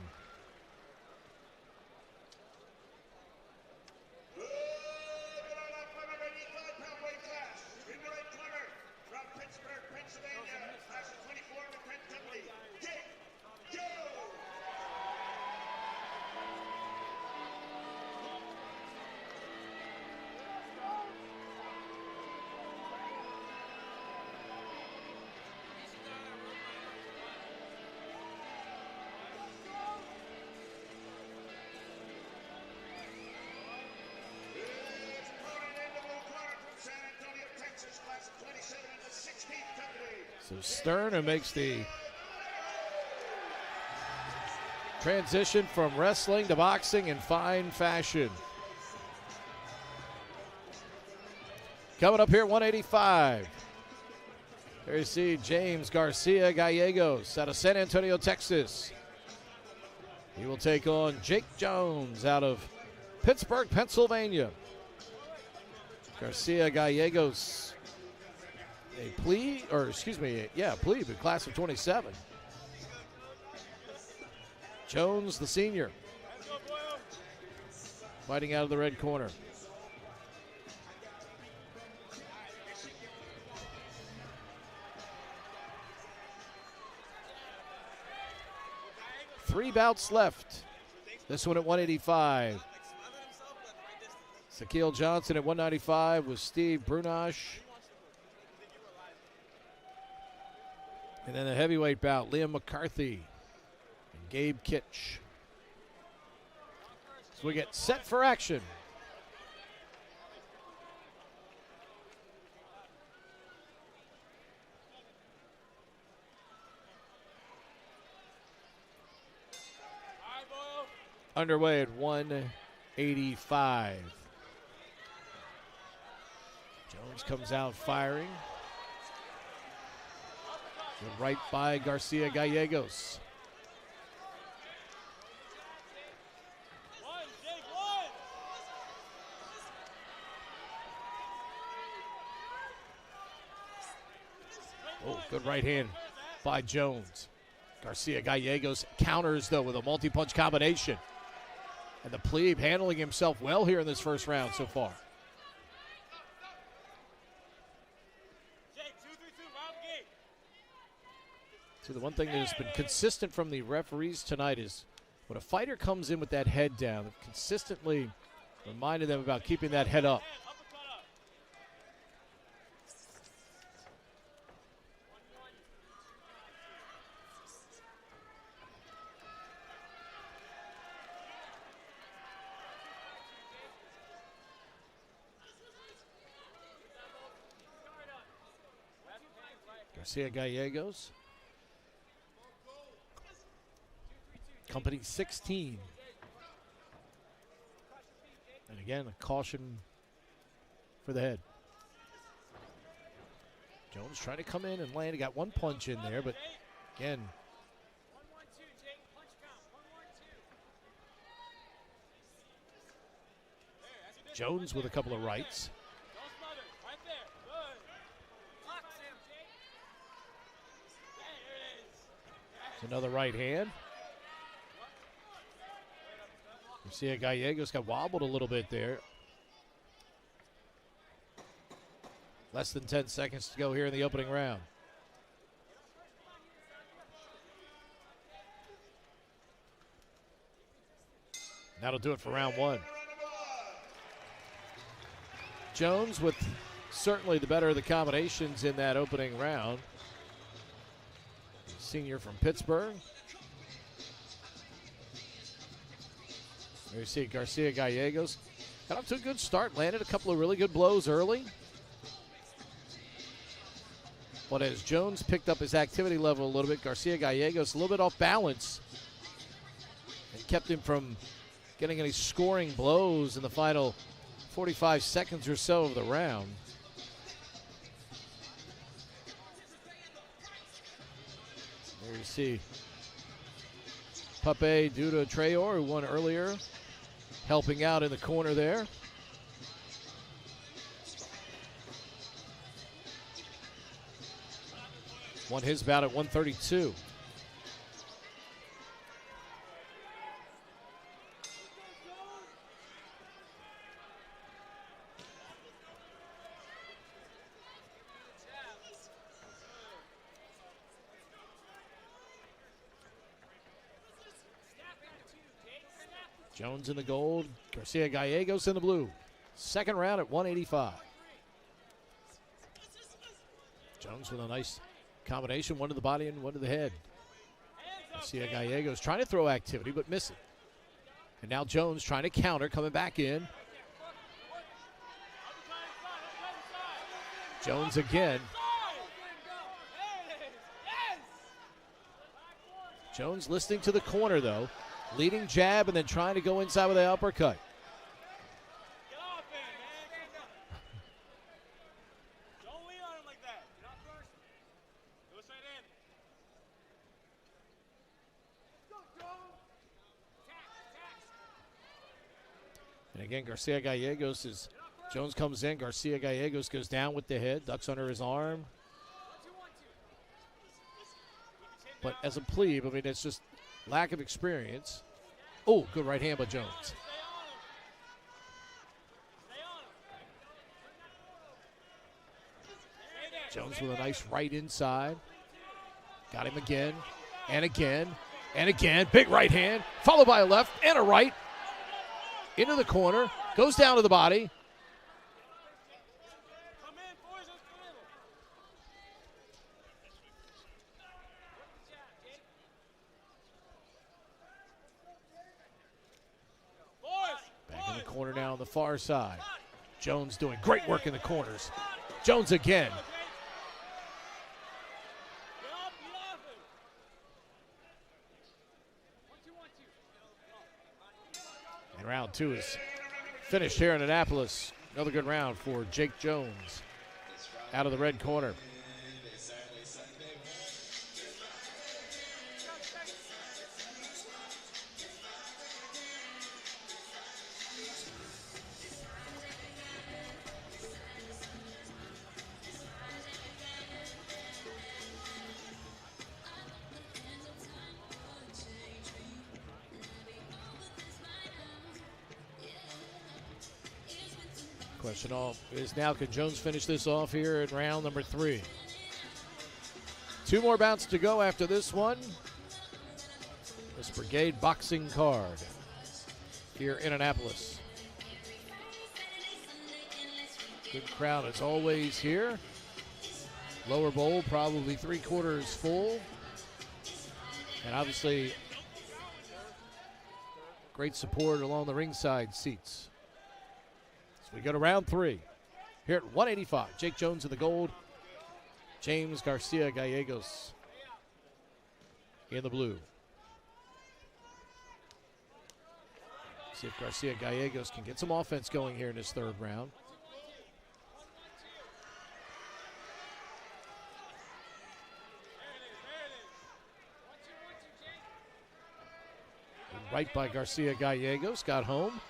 [SPEAKER 1] So Stern, who makes the transition from wrestling to boxing in fine fashion. Coming up here, 185. There you see James Garcia Gallegos out of San Antonio, Texas. He will take on Jake Jones out of Pittsburgh, Pennsylvania. Garcia Gallegos, plebe, but class of 27. Jones, the senior, fighting out of the red corner. Three bouts left. This one at 185. Shaquille Johnson at 195 with Steve Brunash. And then the heavyweight bout, Liam McCarthy and Gabe Kitch. So we get set for action. Underway at 185. Jones comes out firing. Good right by Garcia Gallegos. Oh, good right hand by Jones. Garcia Gallegos counters, though, with a multi-punch combination. And the plebe handling himself well here in this first round so far. So the one thing that has been consistent from the referees tonight is when a fighter comes in with that head down, they've consistently reminded them about keeping that head up. Garcia Gallegos, company 16. And again, a caution for the head. Jones trying to come in and land. He got one punch in there, but again, Jones with a couple of rights. Another right hand. Garcia Gallegos got wobbled a little bit there. Less than 10 seconds to go here in the opening round. That'll do it for round one. Jones with certainly the better of the combinations in that opening round. Senior from Pittsburgh. There you see Garcia Gallegos. Got off to a good start, landed a couple of really good blows early. But as Jones picked up his activity level a little bit, Garcia Gallegos a little bit off balance and kept him from getting any scoring blows in the final 45 seconds or so of the round. There you see Pape Duda Trayor, who won earlier, helping out in the corner there. Won his bout at 132. Jones in the gold, Garcia Gallegos in the blue. Second round at 185. Jones with a nice combination, one to the body and one to the head. Garcia Gallegos trying to throw activity but missing. And now Jones trying to counter, coming back in. Jones again. Jones listening to the corner though. Leading jab and then trying to go inside with an uppercut.
[SPEAKER 4] Get off him, man. Don't lean on him like that. Get off first. Go straight in.
[SPEAKER 1] And again, Garcia Gallegos is, Jones comes in, Garcia Gallegos goes down with the head, ducks under his arm. But as a plebe, I mean, it's just lack of experience. Oh, good right hand by Jones. Jones with a nice right inside. Got him again, and again, and again. Big right hand, followed by a left and a right. Into the corner, goes down to the body. Corner now on the far side. Jones doing great work in the corners. Jones again. And round two is finished here in Annapolis. Another good round for Jake Jones out of the red corner. Question all is now, can Jones finish this off here in round number 3? 2 more bouts to go after this one. This Brigade Boxing card here in Annapolis. Good crowd as always here. Lower bowl probably 3/4 full. And obviously great support along the ringside seats. We go to round 3 here at 185. Jake Jones in the gold. James Garcia Gallegos in the blue. See if Garcia Gallegos can get some offense going here in this third round. And right by Garcia Gallegos, got home.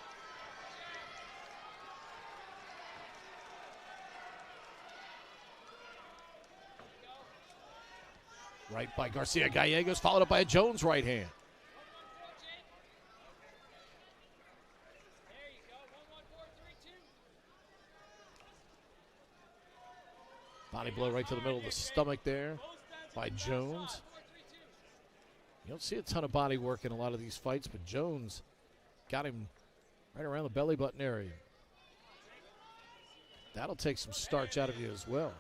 [SPEAKER 1] Right by Garcia Gallegos, followed up by a Jones right hand. Body blow right to the middle of the stomach there by Jones. You don't see a ton of body work in a lot of these fights, but Jones got him right around the belly button area. That'll take some starch out of you as well.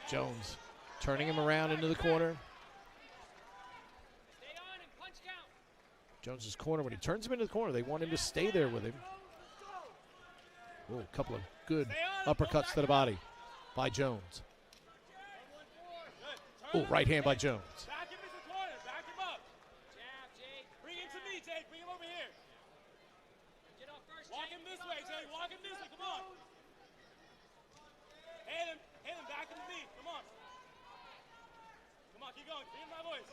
[SPEAKER 1] Jones turning him around into the corner. Jones's corner, when he turns him into the corner, they want him to stay there with him. Oh, a couple of good uppercuts to the body by Jones. Oh, right hand by Jones.
[SPEAKER 4] Back him into the corner. Back him up. Jab, Jake. Bring him to me, Jake. Bring him over here. Get off first, Walk him this way, Jake. Walk him this way. Come on. Hit him. Hit him. Back him to me. Come on. Come on, keep going. Bring him my voice.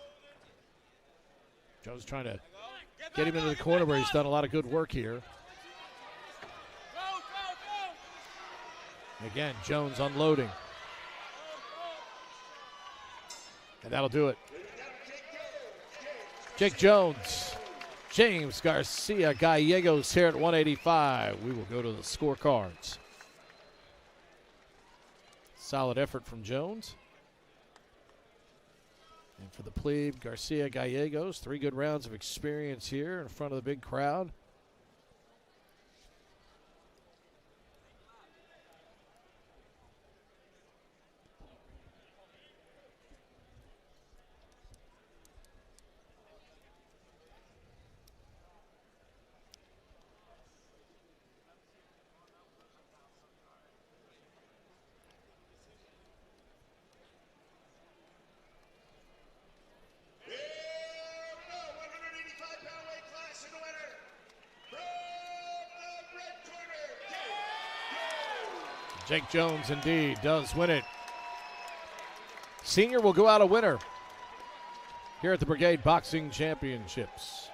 [SPEAKER 1] Jones trying to get him into the corner where he's done a lot of good work here. Again, Jones unloading. And that'll do it. Jake Jones, James Garcia Gallegos here at 185. We will go to the scorecards. Solid effort from Jones. And for the plebe, Garcia Gallegos, 3 good rounds of experience here in front of the big crowd. Jake Jones indeed does win it. Senior will go out a winner here at the Brigade Boxing Championships.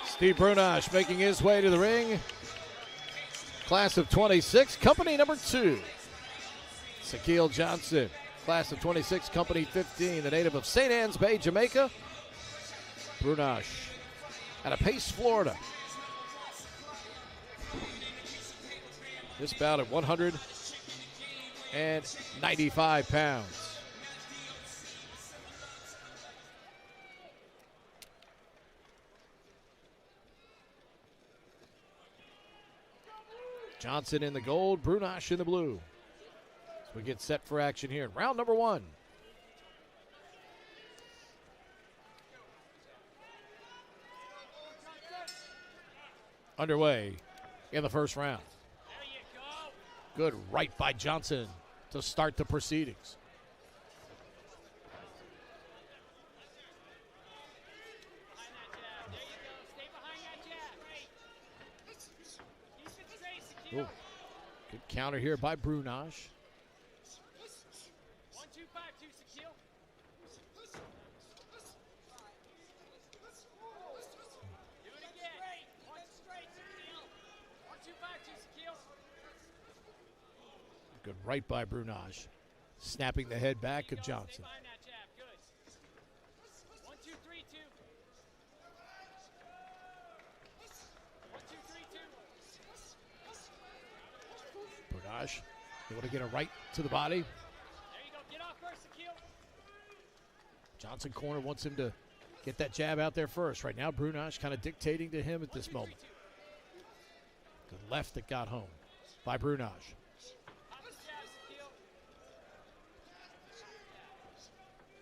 [SPEAKER 1] Steve Brunash making his way to the ring. Class of 26, company number 2. Shaquille Johnson, class of 26, company 15, the native of St. Anne's Bay, Jamaica. Brunash out of Pace, Florida. This bout at 195 pounds. Johnson in the gold, Brunash in the blue. So we get set for action here in round number 1. Underway in the first round. Good right by Johnson to start the proceedings. Ooh. Good counter here by Brunash.
[SPEAKER 4] 1, 2, 5, 2, Shaquille. Do it again. 1 straight, Shaquille. 1, 2, 5, 2, Shaquille.
[SPEAKER 1] Good right by Brunash. Snapping the head back of Johnson.
[SPEAKER 4] Stay behind that jab. Good. 1, 2, 3, 2. 1, 2, 3, 2.
[SPEAKER 1] Brunash able to get a right to the body.
[SPEAKER 4] There you go. Get off first, Shaquille.
[SPEAKER 1] Johnson corner wants him to get that jab out there first. Right now, Brunash kind of dictating to him at this moment. Good left that got home by Brunash.
[SPEAKER 4] Pop his jab, Shaquille.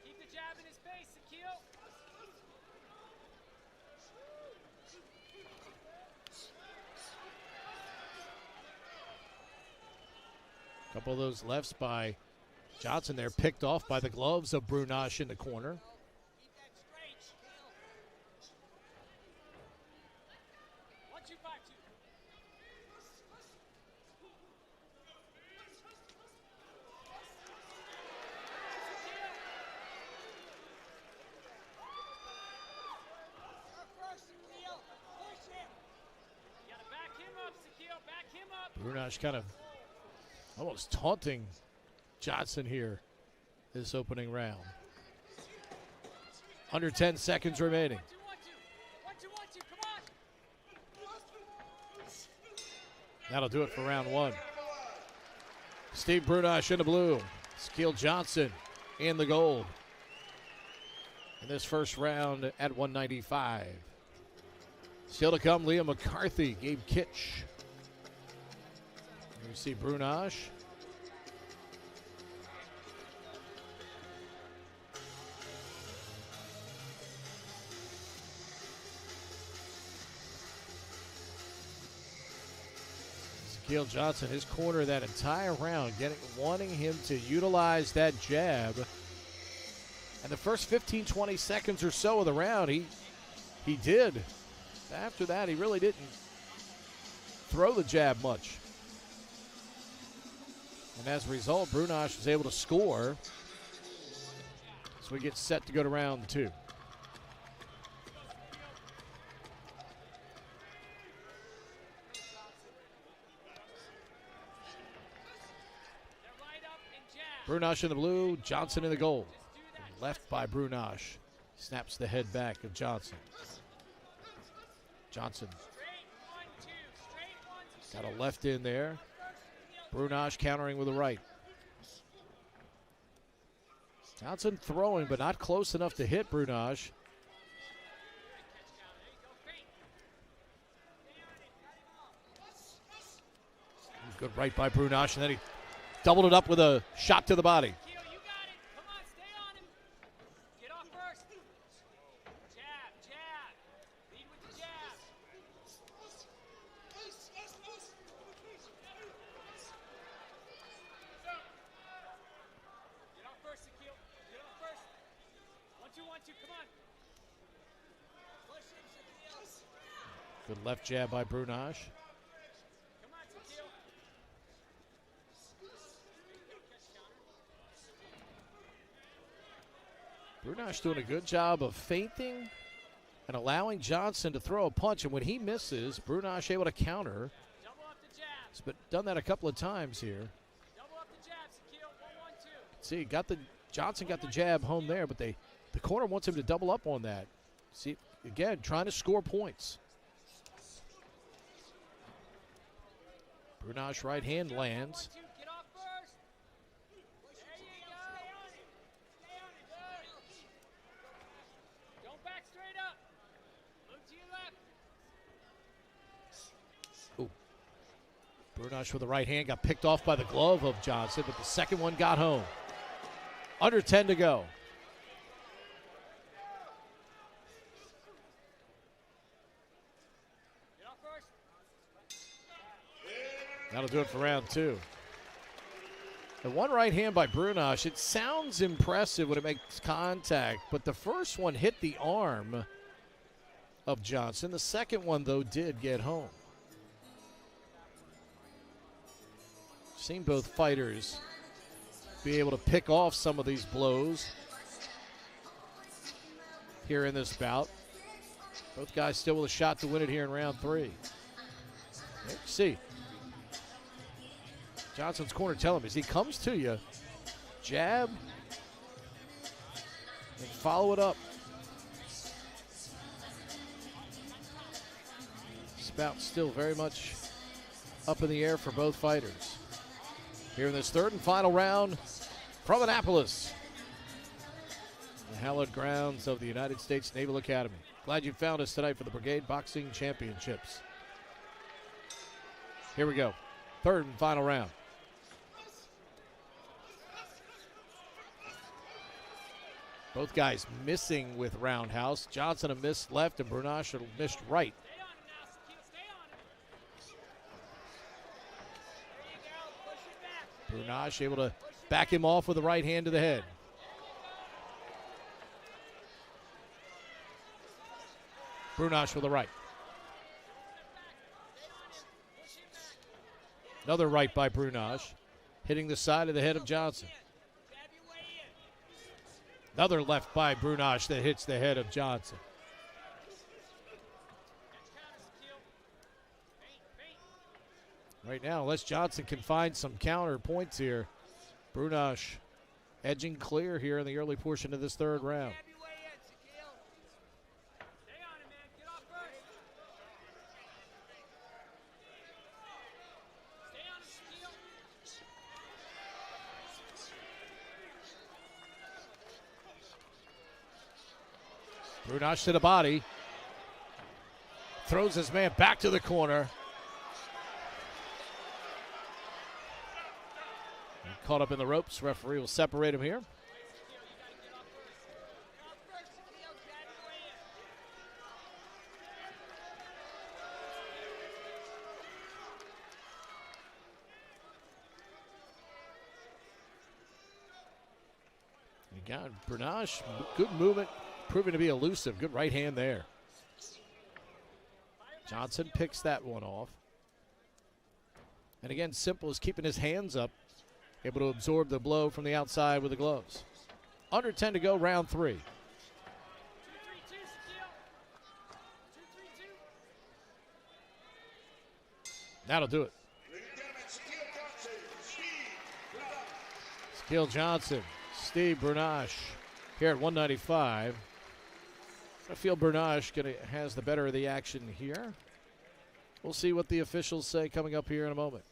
[SPEAKER 4] Keep the jab in his face, Shaquille.
[SPEAKER 1] Couple of those lefts by Johnson there, picked off by the gloves of Brunash in the corner.
[SPEAKER 4] Keep that straight, Shaquille.
[SPEAKER 1] Brunash kind of almost taunting Johnson here this opening round. Under 10 seconds remaining. That'll do it for round one. Steve Brunash in the blue. Shaquille Johnson in the gold. In this first round at 195. Still to come, Liam McCarthy, Gabe Kitch. Here we see Brunash. Shaquille Johnson, his corner that entire round, wanting him to utilize that jab. And the first 15, 20 seconds or so of the round, he did. After that, he really didn't throw the jab much. And as a result, Brunash was able to score. So we get set to go to round two. Brunash in the blue, Johnson in the gold. Left by Brunash. Snaps the head back of Johnson. Johnson got a left in there. Brunash countering with a right. Johnson throwing, but not close enough to hit Brunash. Good right by Brunash, and then he doubled it up with a shot to the body. Good left jab by Brunash. Brunash doing a good job of feinting and allowing Johnson to throw a punch. And when he misses, Brunash able to counter. He's done that a couple of times here. See, Johnson got the jab home there, but the corner wants him to double up on that. See, again, trying to score points. Brunash right hand lands. Ooh. Brunash with the right hand got picked off by the glove of Johnson, but the second one got home. Under 10 to go. That'll do it for round two. The one right hand by Brunash, it sounds impressive when it makes contact, but the first one hit the arm of Johnson. The second one, though, did get home. Seen both fighters be able to pick off some of these blows here in this bout. Both guys still with a shot to win it here in round three. Let's see. Johnson's corner telling him as he comes to you, jab, and follow it up. Spout still very much up in the air for both fighters. Here in this third and final round from Annapolis, the hallowed grounds of the United States Naval Academy. Glad you found us tonight for the Brigade Boxing Championships. Here we go, third and final round. Both guys missing with roundhouse. Johnson a missed left and Brunash a missed right. Brunash able to back him off with a right hand to the head. Brunash with a right. Another right by Brunash, hitting the side of the head of Johnson. Another left by Brunash that hits the head of Johnson. Right now, unless Johnson can find some counter points here, Brunash edging clear here in the early portion of this third round. Brunash to the body. Throws his man back to the corner. Caught up in the ropes. Referee will separate him here. Again, Brunash, good movement, proving to be elusive. Good right hand there. Johnson picks that one off. And again, Simple is keeping his hands up, able to absorb the blow from the outside with the gloves. Under 10 to go, round 3. That'll do it. Shaquille Johnson, Steve Brunash here at 195. I feel Brunash has the better of the action here. We'll see what the officials say coming up here in a moment.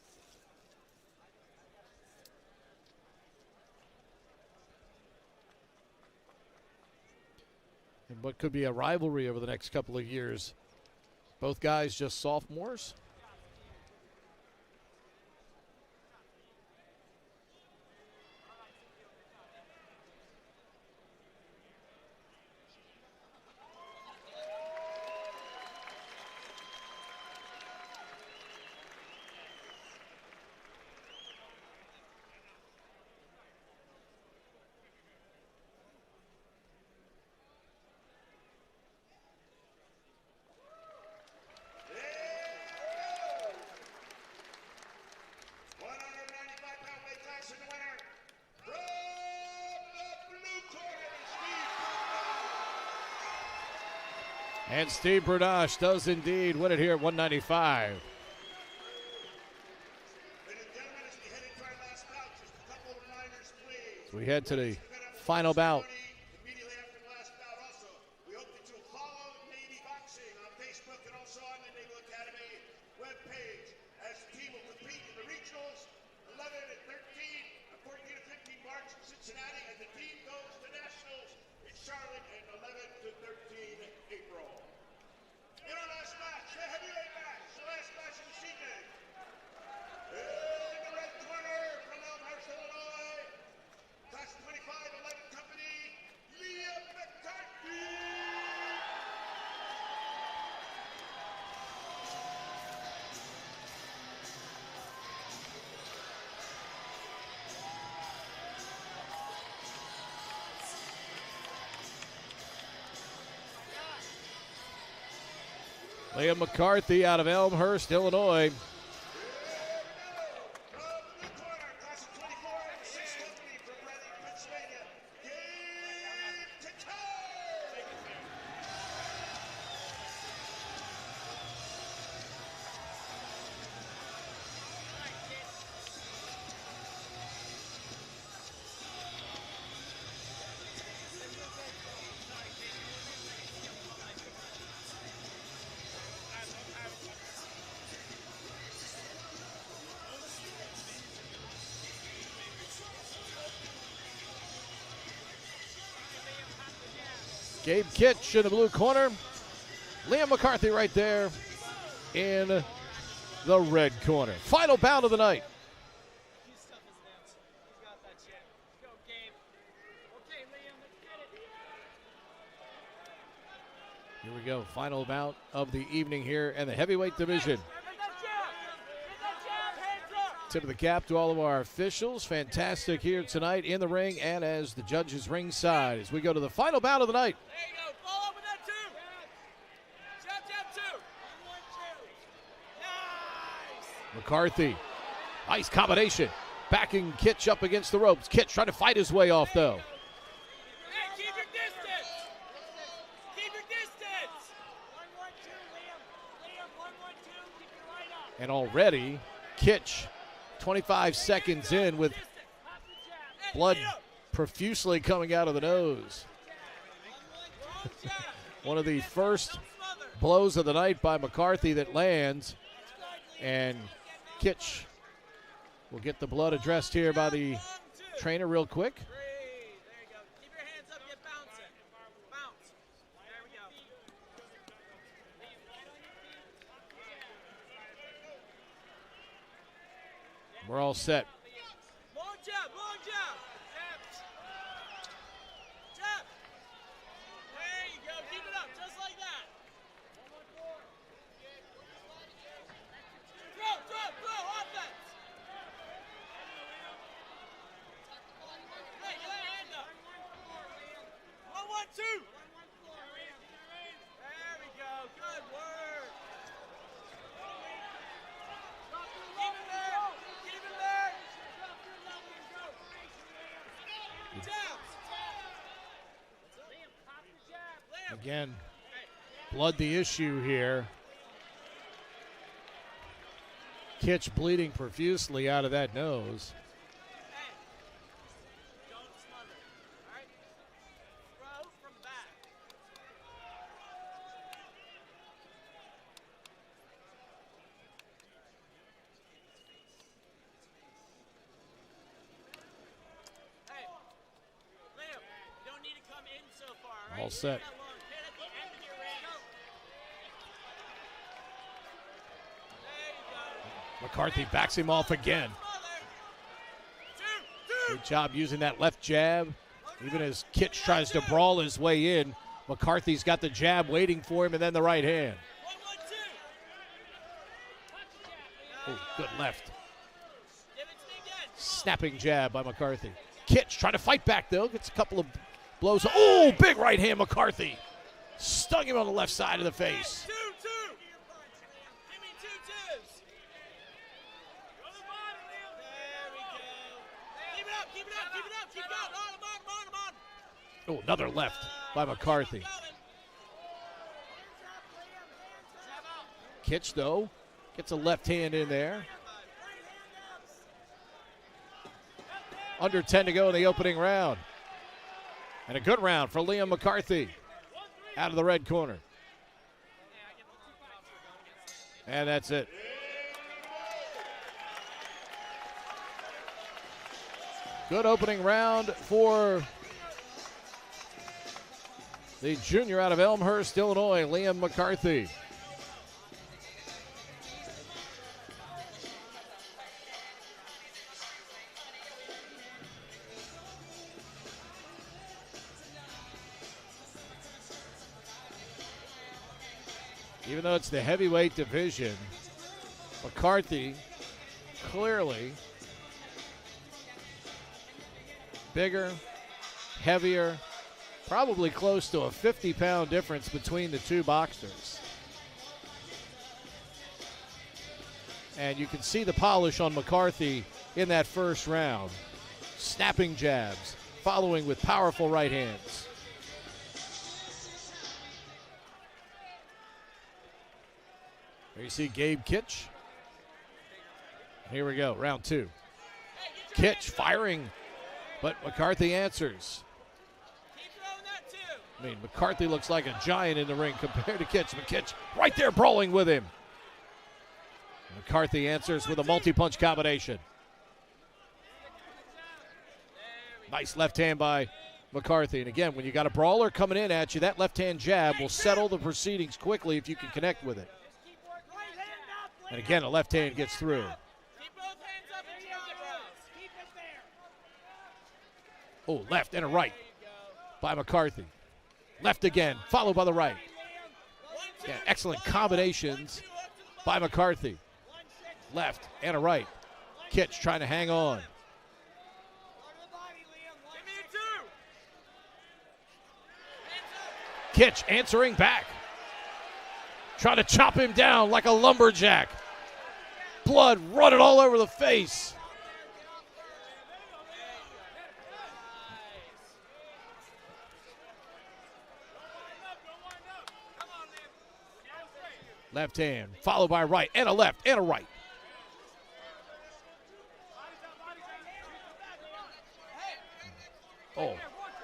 [SPEAKER 1] And what could be a rivalry over the next couple of years. Both guys just sophomores. And Steve Brunash does indeed win it here at 195. So we head to the final bout.
[SPEAKER 2] Immediately after the last bout also, we hope that you'll follow Navy Boxing on Facebook and also on the Naval Academy webpage as the team will compete in the regionals 11 and 13 and 14 and 15 March in Cincinnati, and the team goes to nationals in Charlotte and 11 to 13 April. In our last match, the heavyweight match, the last match of the season. In the red corner from Elmhurst, Illinois, Class 25, 11 company, Liam McCarthy.
[SPEAKER 1] Liam McCarthy out of Elmhurst, Illinois. Gabe Kitch in the blue corner. Liam McCarthy right there in the red corner. Final bout of the night. Here we go. Final bout of the evening here in the heavyweight division. Tip of the cap to all of our officials. Fantastic here tonight in the ring and as the judges ringside as we go to the final bout of the night.
[SPEAKER 4] There you go. Follow up with that two. Jab, jab, two. 1, 2. Nice.
[SPEAKER 1] McCarthy. Nice combination. Backing Kitch up against the ropes. Kitch trying to fight his way off though.
[SPEAKER 4] Hey, keep your distance. Keep your distance. 1, 1, 2, Liam. Liam, 1, 1, 2. Keep your right up.
[SPEAKER 1] And already Kitch, 25 seconds in with blood profusely coming out of the nose. One of the first blows of the night by McCarthy that lands, and Kitch will get the blood addressed here by the trainer real quick.
[SPEAKER 4] There you go. Keep your hands up, get bouncing. Bounce. There we go.
[SPEAKER 1] We're all set.
[SPEAKER 4] Long jab, long jab. Jab. There you go. Keep it up, just like that. Throw, offense. Hey, get that hand up. 1-1-2. There we go. Good work. Keep it there. Keep it there. Jabs.
[SPEAKER 1] Again, blood the issue here. Kitch bleeding profusely out of that nose.
[SPEAKER 4] Hey, don't smother. All right? Throw from back. Hey, Liam, you don't need to come in so far, all right?
[SPEAKER 1] All set.
[SPEAKER 4] Hit at the end of your range. There you go.
[SPEAKER 1] McCarthy backs him off again. Good job using that left jab. Even as Kitch tries to brawl his way in, McCarthy's got the jab waiting for him, and then the right hand.
[SPEAKER 4] 1-1-2.
[SPEAKER 1] Oh, good left.
[SPEAKER 4] Give it to me again.
[SPEAKER 1] Snapping jab by McCarthy. Kitch trying to fight back, though. Gets a couple of blows. Oh, big right hand, McCarthy. Stung him on the left side of the face.
[SPEAKER 4] 2-2. Give me 2 twos. Go to the bottom, Liam. There we go. Keep it up, keep it up, keep it up. Keep going. On.
[SPEAKER 1] Oh, another left by McCarthy. Kitch, though, gets a left hand in there. Under 10 to go in the opening round. And a good round for Liam McCarthy out of the red corner. And that's it. Good opening round for the junior out of Elmhurst, Illinois, Liam McCarthy. Even though it's the heavyweight division, McCarthy clearly bigger, heavier, probably close to a 50-pound difference between the two boxers. And you can see the polish on McCarthy in that first round. Snapping jabs, following with powerful right hands. There you see Gabe Kitch. Here we go, round 2. Kitch firing, but McCarthy answers.
[SPEAKER 4] Keep throwing that too.
[SPEAKER 1] I mean, McCarthy looks like a giant in the ring compared to Kitch. But Kitch right there brawling with him. McCarthy answers with a multi-punch combination. Nice left hand by McCarthy. And again, when you got a brawler coming in at you, that left-hand jab will settle the proceedings quickly if you can connect with it. And again, a left hand gets through.
[SPEAKER 4] Keep both hands up and jab. Keep it there.
[SPEAKER 1] Oh, left and a right by McCarthy. Left again, followed by the right. Yeah, excellent combinations by McCarthy. Left and a right. Kitch trying to hang on.
[SPEAKER 4] Give me a 2. Hands up.
[SPEAKER 1] Kitch answering back. Trying to chop him down like a lumberjack. Blood running all over the face. Left hand, followed by right, and a left, and a right.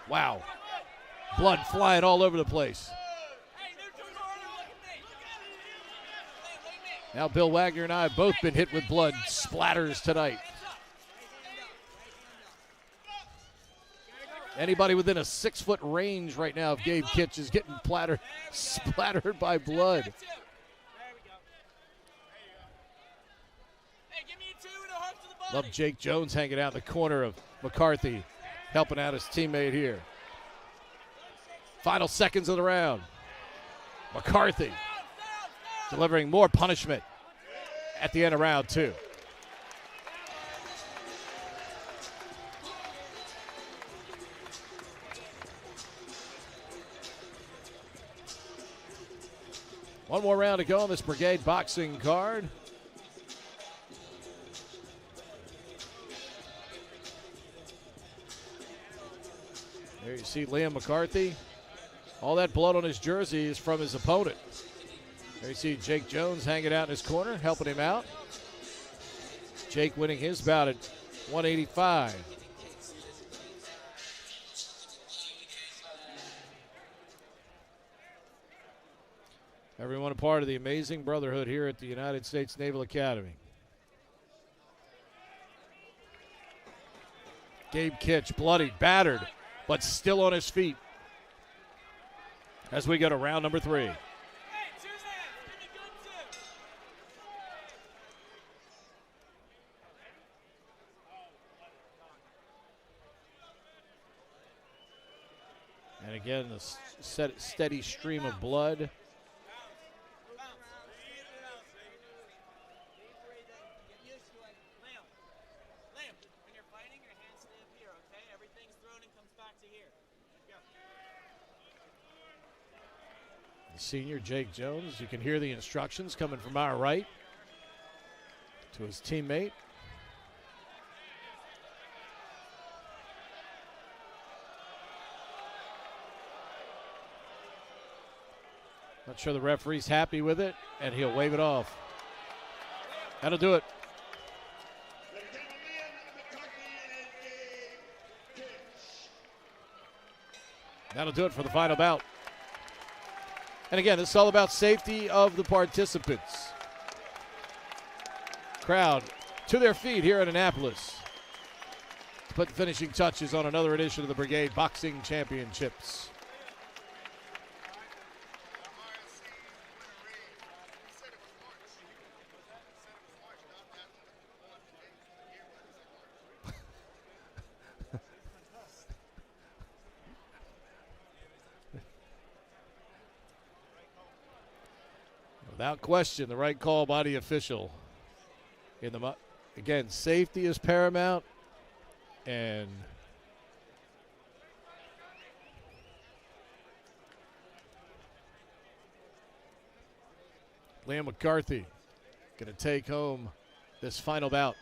[SPEAKER 1] Wow. Blood flying all over the place. Now Bill Wagner and I have both been hit with blood splatters tonight. Anybody within a 6-foot range right now of Gabe Kitch is getting splattered by blood. Love Jake Jones hanging out in the corner of McCarthy, helping out his teammate here. Final seconds of the round. McCarthy delivering more punishment at the end of round 2. One more round to go on this Brigade Boxing card. There you see Liam McCarthy. All that blood on his jersey is from his opponent. There you see Jake Jones hanging out in his corner, helping him out. Jake winning his bout at 185. Everyone a part of the amazing brotherhood here at the United States Naval Academy. Gabe Kitch, bloodied, battered, but still on his feet as we go to round number 3. And again, the steady stream of blood. Senior Jake Jones, you can hear the instructions coming from our right to his teammate. Not sure the referee's happy with it, and he'll wave it off. That'll do it. That'll do it for the final bout. And again, this is all about safety of the participants. Crowd to their feet here in Annapolis to put the finishing touches on another edition of the Brigade Boxing Championships. Without question, the right call by the official. Again, safety is paramount, and Liam McCarthy going to take home this final bout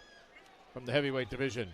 [SPEAKER 1] from the heavyweight division.